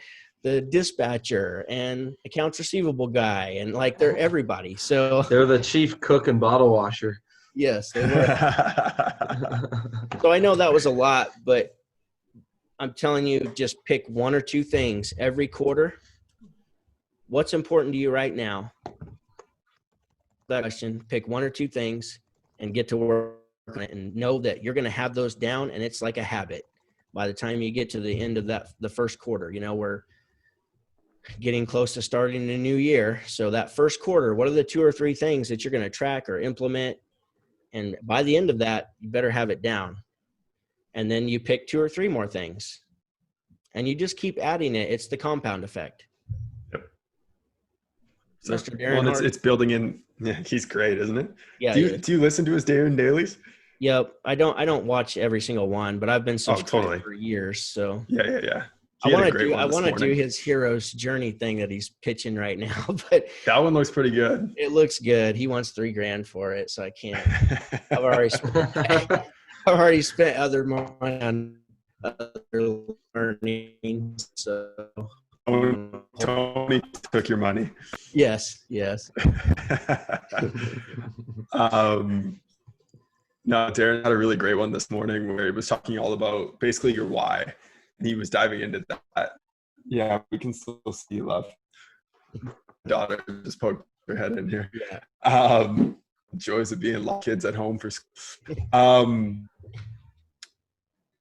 dispatcher and accounts receivable guy, and like they're everybody. So they're the chief cook and bottle washer. Yes, they were. So I know that was a lot, but I'm telling you, just pick one or two things every quarter. What's important to you right now? That question, pick one or two things and get to work on it, and know that you're going to have those down, and it's like a habit. By the time you get to the end of the first quarter, you know, we're getting close to starting the new year. So that first quarter, what are the two or three things that you're going to track or implement? And by the end of that, you better have it down. And then you pick two or three more things, and you just keep adding it. It's the compound effect. Yep. So, Mr. Darren, well, it's building in. Yeah, he's great, isn't it? Yeah. Do you listen to his Darren dailies? Yep. I don't watch every single one, but I've been subscribed for years. So yeah. I want to do his hero's journey thing that he's pitching right now, but that one looks pretty good. It looks good. He wants $3,000 for it, so I can't. I've already spent other money on other learning. So Tony took your money. Yes. No, Darren had a really great one this morning where he was talking all about basically your why. And he was diving into that. Yeah, we can still see love. Daughter just poked her head in here. Yeah. Joys of being kids at home for school.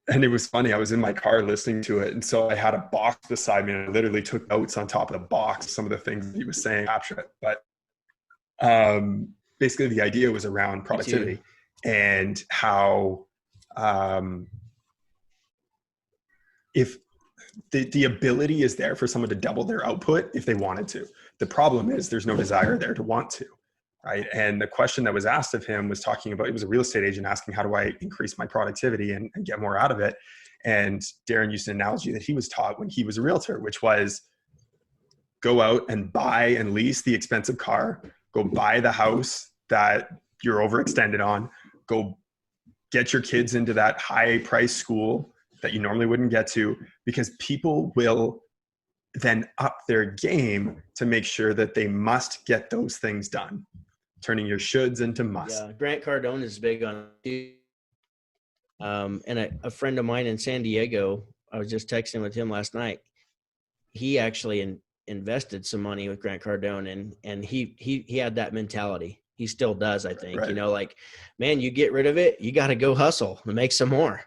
And it was funny. I was in my car listening to it. And so I had a box beside me, and I literally took notes on top of the box, some of the things that he was saying, capture it. But basically the idea was around productivity and how if the ability is there for someone to double their output if they wanted to. The problem is there's no desire there to want to. Right. And the question that was asked of him was talking about, he was a real estate agent asking, how do I increase my productivity and get more out of it? And Darren used an analogy that he was taught when he was a realtor, which was go out and buy and lease the expensive car, go buy the house that you're overextended on, go get your kids into that high price school that you normally wouldn't get to, because people will then up their game to make sure that they must get those things done. Turning your shoulds into must. Yeah, Grant Cardone is big on it. And a friend of mine in San Diego, I was just texting with him last night. He actually invested some money with Grant Cardone, and he had that mentality. He still does, I think. Right. You know, like, man, you get rid of it, you got to go hustle and make some more,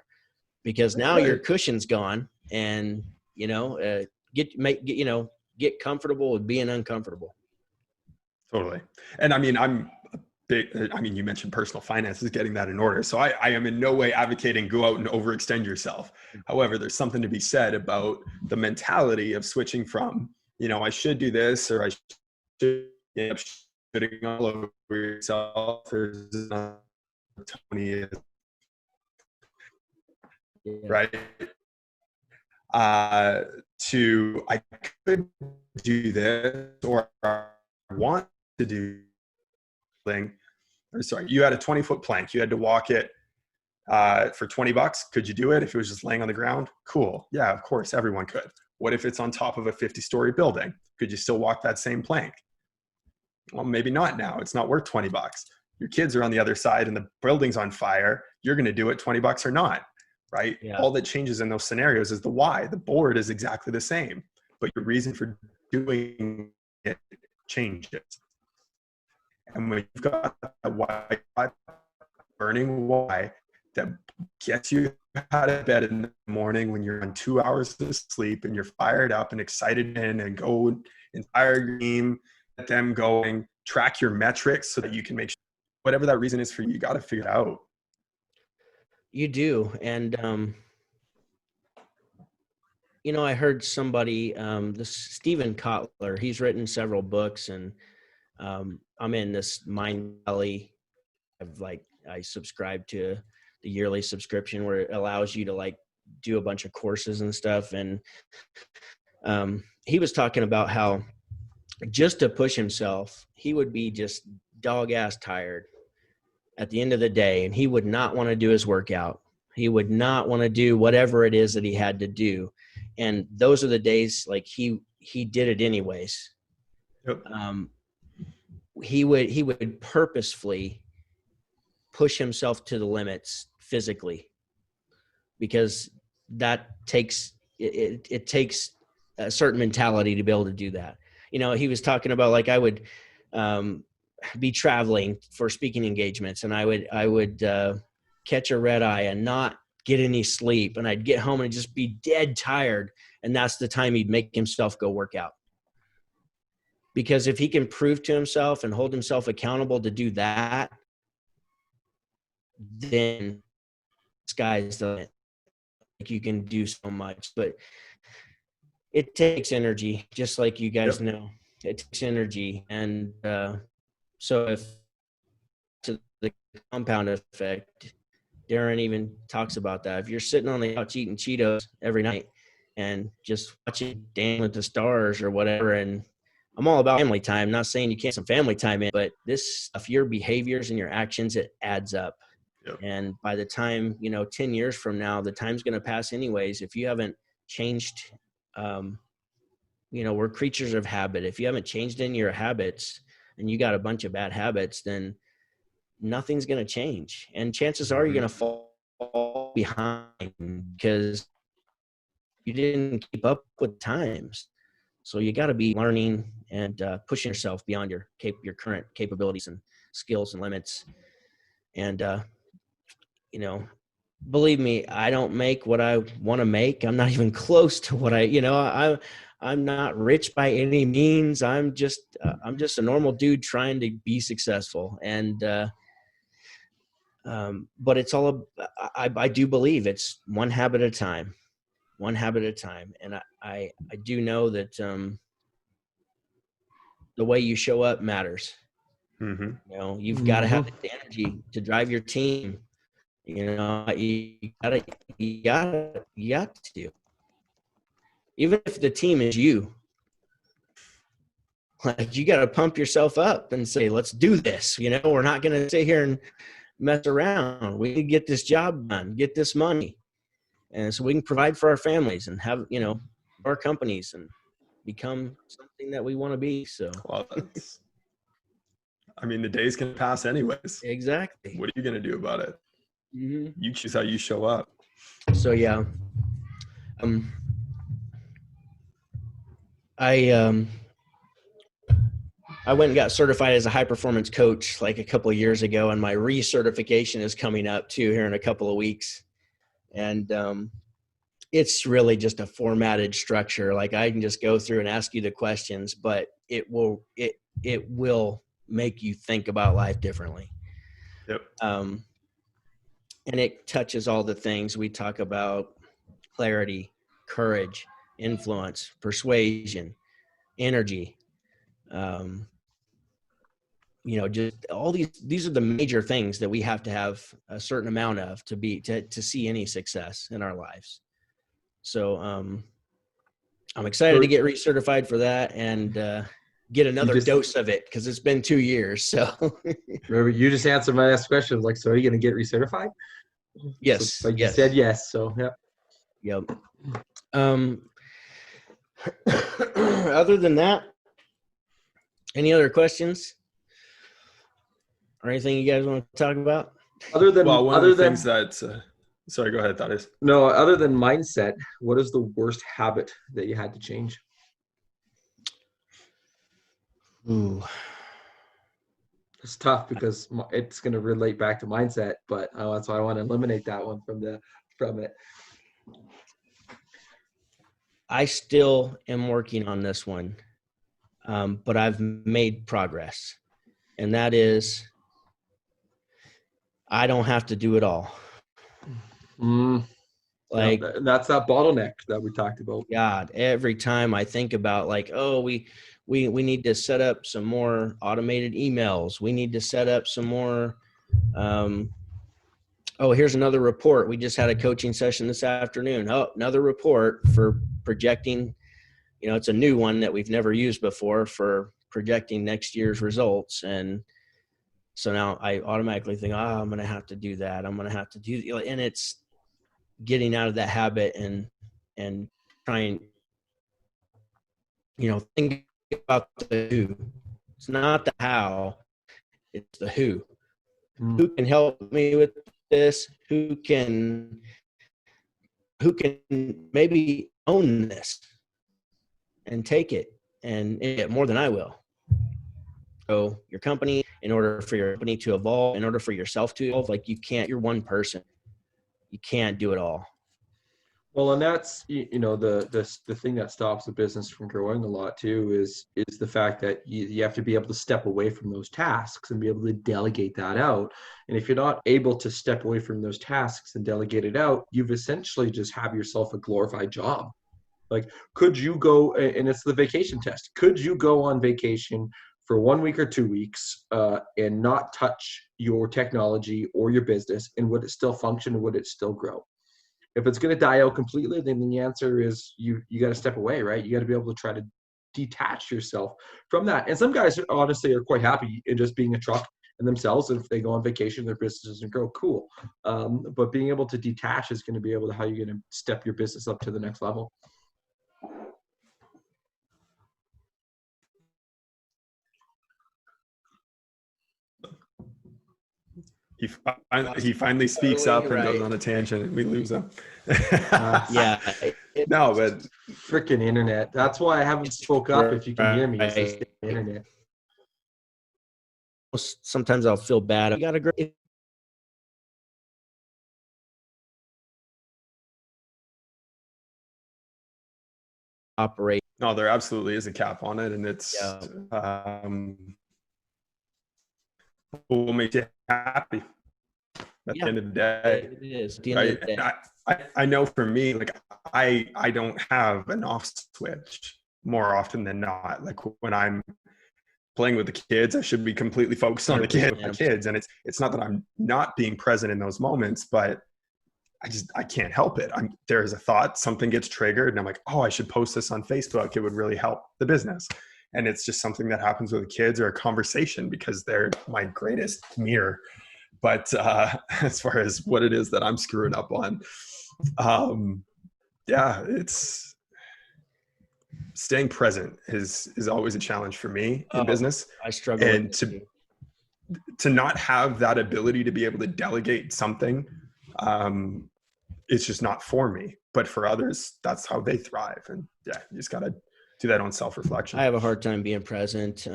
because now your cushion's gone, and you know, get comfortable with being uncomfortable. Totally. And I mean, you mentioned personal finances, getting that in order. So I am in no way advocating go out and overextend yourself. However, there's something to be said about the mentality of switching from, you know, I should do this, or I should end up shooting all over yourself. Tony is right. To I could do this, or I want to do thing. Or sorry, you had a 20-foot plank. You had to walk it for $20. Could you do it if it was just laying on the ground? Cool. Yeah, of course, everyone could. What if it's on top of a 50-story building? Could you still walk that same plank? Well, maybe not now. It's not worth $20. Your kids are on the other side and the building's on fire. You're going to do it $20 or not, right? Yeah. All that changes in those scenarios is the why. The board is exactly the same, but your reason for doing it changes. And when you've got a why, burning why that gets you out of bed in the morning when you're on 2 hours of sleep and you're fired up and excited and go inspire your team, get them going, track your metrics so that you can make sure whatever that reason is for you, you got to figure it out. You do. And, you know, I heard somebody, this Stephen Kotler, he's written several books, and I'm in this Mind Valley. I subscribe to the yearly subscription where it allows you to like do a bunch of courses and stuff. And he was talking about how just to push himself, he would be just dog ass tired at the end of the day, and he would not want to do his workout. He would not want to do whatever it is that he had to do. And those are the days like he did it anyways. Yep. He would purposefully push himself to the limits physically, because that takes it takes a certain mentality to be able to do that. He was talking about, like, I would be traveling for speaking engagements, and I would catch a red eye and not get any sleep, and I'd get home and just be dead tired, and that's the time he'd make himself go work out. Because if he can prove to himself and hold himself accountable to do that, then sky's the limit. Like, you can do so much, but it takes energy, just like you guys know. It takes energy. And so if to the compound effect, Darren even talks about that. If you're sitting on the couch eating Cheetos every night and just watching Dancing with the Stars or whatever, and I'm all about family time, not saying you can't get some family time in, but this stuff, your behaviors and your actions, it adds up. Yep. And by the time, 10 years from now, the time's going to pass anyways. If you haven't changed, we're creatures of habit. If you haven't changed in your habits and you got a bunch of bad habits, then nothing's going to change. And chances are you're going to fall behind because you didn't keep up with times. So you got to be learning and pushing yourself beyond your current capabilities and skills and limits. And, believe me, I don't make what I want to make. I'm not even close to what I'm not rich by any means. I'm just a normal dude trying to be successful. And, but it's all, I do believe it's one habit at a time. And I do know that, the way you show up matters. Mm-hmm. You've got to have the energy to drive your team. You got to, even if the team is you, like, you got to pump yourself up and say, let's do this. We're not going to sit here and mess around. We can get this job done, get this money. And so we can provide for our families and have, our companies and become something that we want to be. So, well, the days can pass anyways. Exactly. What are you going to do about it? Mm-hmm. You choose how you show up. So, yeah. I went and got certified as a high performance coach like a couple of years ago, and my recertification is coming up too here in a couple of weeks. And it's really just a formatted structure. Like, I can just go through and ask you the questions, but it will make you think about life differently. Yep. And it touches all the things we talk about: clarity, courage, influence, persuasion, energy. Just all these are the major things that we have to have a certain amount of to see any success in our lives. So I'm excited to get recertified for that and get another dose of it, because it's been 2 years. So remember, you just answered my last question. Like, so are you going to get recertified? Yes. So, you said yes. So, yeah. Yep. Other than that, any other questions or anything you guys want to talk about? Other than things that, sorry, go ahead, Thaddeus. No, other than mindset, what is the worst habit that you had to change? Ooh. It's tough because it's going to relate back to mindset, but that's why I want to eliminate that one from it. I still am working on this one, but I've made progress, and that is, I don't have to do it all. Like, that's that bottleneck that we talked about. God, every time I think about, like, oh, we need to set up some more automated emails. We need to set up some more. Here's another report. We just had a coaching session this afternoon. Oh, another report for projecting. It's a new one that we've never used before for projecting next year's results. And So now I automatically think, I'm going to have to do that. I'm going to have to do, and it's getting out of that habit and trying, think about the who. It's not the how, it's the who. Who can help me with this? Who can maybe own this and take it and get more than I will. So your company, in order for your company to evolve, in order for yourself to evolve, like you're one person. You can't do it all. Well, and that's, the thing that stops a business from growing a lot too is the fact that you have to be able to step away from those tasks and be able to delegate that out. And if you're not able to step away from those tasks and delegate it out, you've essentially just have yourself a glorified job. Like, could you go, and it's the vacation test, could you go on vacation for 1 week or 2 weeks and not touch your technology or your business, and would it still function and would it still grow? If it's going to die out completely, then the answer is you got to step away, right? You got to be able to try to detach yourself from that. And some guys honestly are quite happy in just being a truck and themselves. And if they go on vacation, their business doesn't grow, cool. But being able to detach is going to be able to how you're going to step your business up to the next level. He finally speaks up and goes on a tangent, and we lose him. Yeah. No, but freaking internet. That's why I haven't spoke up. If you can hear me, it's just the internet. Sometimes I'll feel bad. You got a great operate. No, there absolutely is a cap on it, and it's will make you happy at the end of the day. It is. At the end of the day. I know for me, like I don't have an off switch more often than not. Like when I'm playing with the kids, I should be completely focused on the kids. And it's not that I'm not being present in those moments, but I can't help it. There's a thought, something gets triggered, and I'm like, oh, I should post this on Facebook. It would really help the business. And it's just something that happens with the kids, or a conversation, because they're my greatest mirror. But as far as what it is that I'm screwing up on, it's staying present is always a challenge for me in business. I struggle. And to not have that ability to be able to delegate something, it's just not for me. But for others, that's how they thrive. And you just got to do that on self-reflection. I have a hard time being present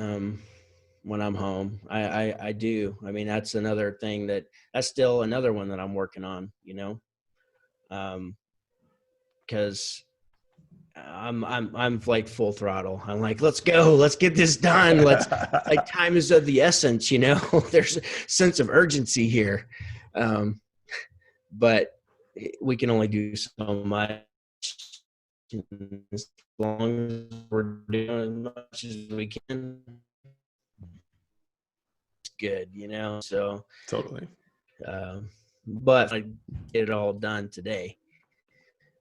when I'm home. I do. I mean, that's another thing that's still another one that I'm working on, because I'm like full throttle. I'm like, let's go, let's get this done. Like time is of the essence, there's a sense of urgency here. But we can only do so much. As long as we're doing as much as we can, it's good, so totally. But I get it all done today,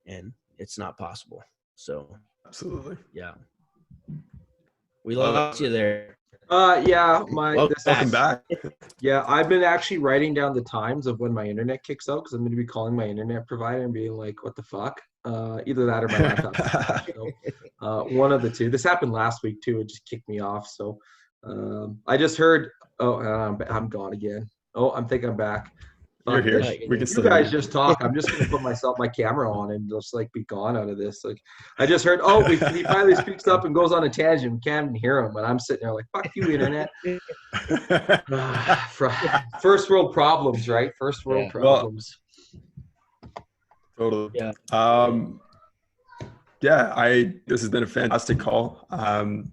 and it's not possible. So absolutely. Yeah. We lost you there. Welcome back. Yeah, I've been actually writing down the times of when my internet kicks out, because I'm going to be calling my internet provider and being like, what the fuck? Either that or my laptop. So, one of the two. This happened last week too. It just kicked me off. So I just heard, I'm gone again. I think I'm back. You're here. We can you guys just talk. I'm just gonna put my camera on and just like be gone out of this. Like I just heard, he finally speaks up and goes on a tangent. Can't even hear him, but I'm sitting there like, fuck you, internet. First world problems, right? First world problems. Totally. Yeah. This has been a fantastic call. One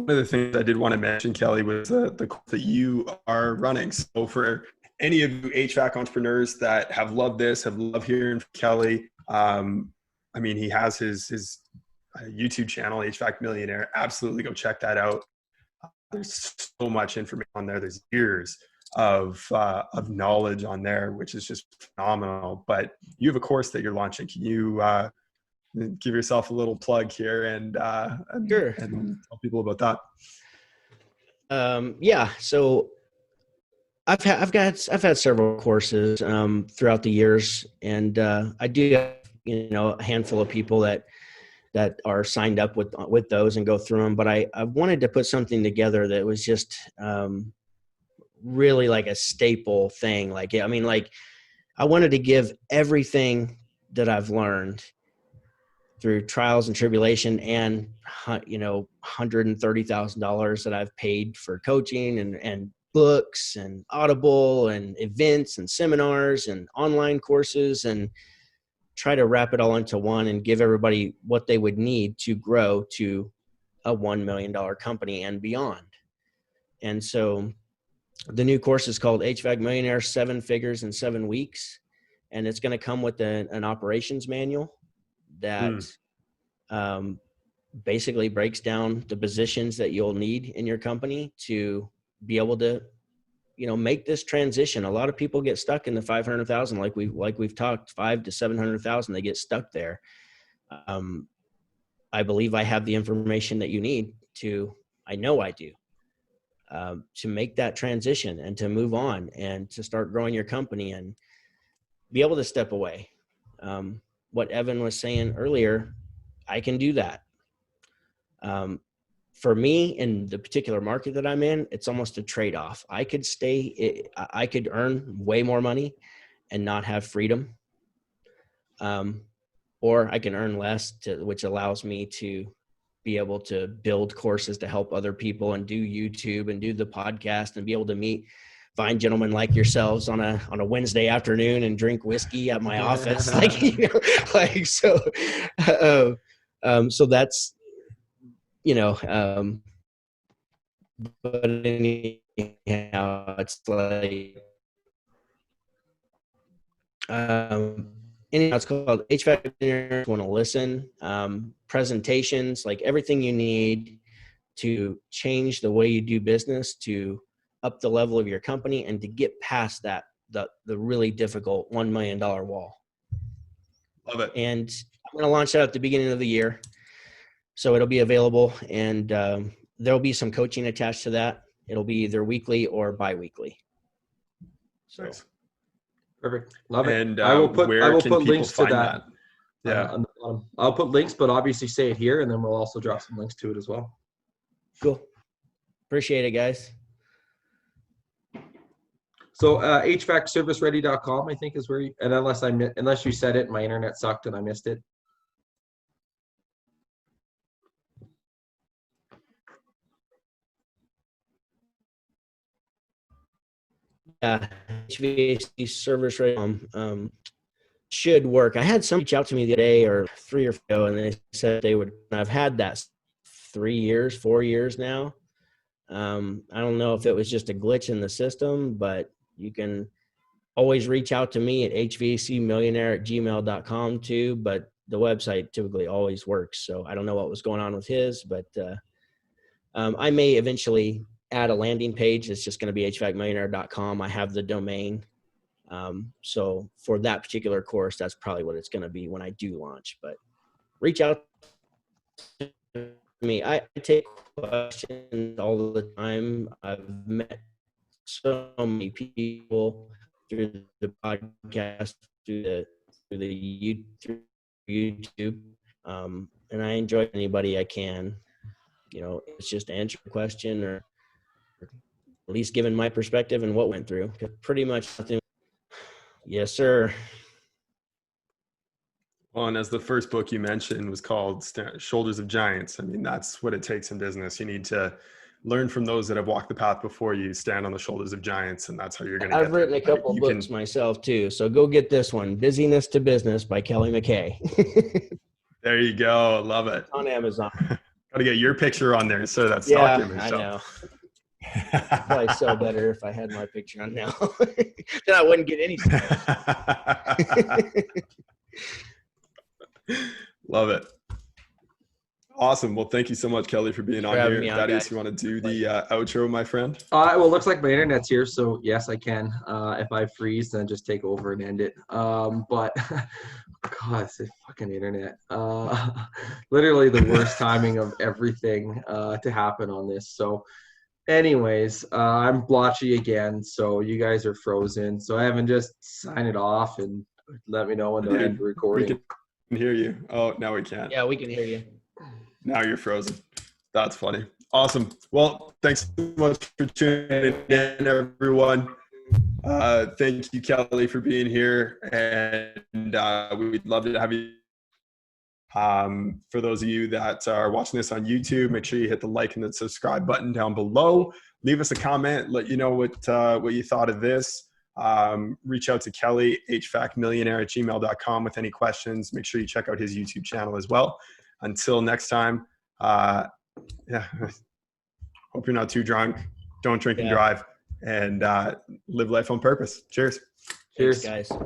of the things I did want to mention, Kelley, was the course that you are running. So for any of you HVAC entrepreneurs that have loved this, have loved hearing from Kelley, he has his YouTube channel, HVAC Millionaire. Absolutely go check that out. There's so much information on there. There's years of knowledge on there, which is just phenomenal. But you have a course that you're launching. Can you give yourself a little plug here and Sure. and tell people about that? So I've had several courses throughout the years, and I do have, a handful of people that are signed up with those and go through them. But I wanted to put something together that was just really like a staple thing. Like, I mean, like I wanted to give everything that I've learned through trials and tribulation and, $130,000 that I've paid for coaching and books and Audible and events and seminars and online courses, and try to wrap it all into one and give everybody what they would need to grow to a $1 million company and beyond. And so the new course is called HVAC Millionaire, 7 Figures in 7 Weeks. And it's going to come with an operations manual that basically breaks down the positions that you'll need in your company to be able to, make this transition. A lot of people get stuck in the 500,000, like we've talked, 5 to 700,000. They get stuck there. I believe I have the information that you need I know I do, to make that transition and to move on and to start growing your company and be able to step away. What Evan was saying earlier, I can do that. For me, in the particular market that I'm in, it's almost a trade-off. I could earn way more money and not have freedom. Or I can earn less, which allows me to be able to build courses to help other people and do YouTube and do the podcast and be able to meet fine gentlemen like yourselves on a Wednesday afternoon and drink whiskey at my office. So that's, but anyhow, it's like, anyhow, it's called HVAC Millionaire. Want to listen, presentations, like everything you need to change the way you do business, to up the level of your company, and to get past the really difficult $1 million wall. Love it. And I'm going to launch that at the beginning of the year. So it'll be available, and there'll be some coaching attached to that. It'll be either weekly or bi-weekly. So. Nice. Perfect. Love it. And I will put links to that? Yeah. On the bottom. I'll put links, but obviously say it here, and then we'll also drop some links to it as well. Cool. Appreciate it, guys. So hvacserviceready.com, I think, is where and unless you said it, my internet sucked and I missed it. HVAC service ready should work. I had some reach out to me the other day or 3 or 4 ago, and they said they would. I've had that 4 years now. I don't know if it was just a glitch in the system, but you can always reach out to me at hvacmillionaire@gmail.com too. But the website typically always works. So I don't know what was going on with his, but I may eventually add a landing page. It's just going to be hvacmillionaire.com. I have the domain. So for that particular course, that's probably what it's going to be when I do launch, but reach out to me. I take questions all the time. I've met so many people through the podcast, through YouTube. And I enjoy anybody I can, it's just answer a question or at least given my perspective and what went through. Pretty much nothing. Yes, sir. Well, and as the first book you mentioned was called Shoulders of Giants, I mean, that's what it takes in business. You need to learn from those that have walked the path before you, stand on the shoulders of giants, and that's how you're going to get I've written a couple books myself too, so go get this one, Busyness to Business by Kelley McKay. There you go. Love it. On Amazon. Got to get your picture on there, so that stock image. I know. Probably sell better if I had my picture on now. Then I wouldn't get any sales. Love it. Awesome. Well, thank you so much, Kelley, for being on here. Thaddeus, you want to do the outro, my friend? Well, it looks like my internet's here, so yes, I can. If I freeze, then just take over and end it. But God, it's a fucking internet. Literally the worst timing of everything to happen on this. So Anyways, I'm blotchy again, so you guys are frozen. So Evan, just sign it off and let me know when to end the We recording. can hear you. Oh, now we can't. Yeah, we can hear you. Now you're frozen. That's funny. Awesome. Well, thanks so much for tuning in, everyone. Thank you, Kelley, for being here. And we'd love to have you. For those of you that are watching this on YouTube, make sure you hit the like and the subscribe button down below. Leave us a comment. Let you know what you thought of this. Reach out to Kelley, hvacmillionaire@gmail.com with any questions. Make sure you check out his YouTube channel as well. Until next time, yeah, hope you're not too drunk. Don't drink and drive, and live life on purpose. Cheers. Cheers, Thanks, guys.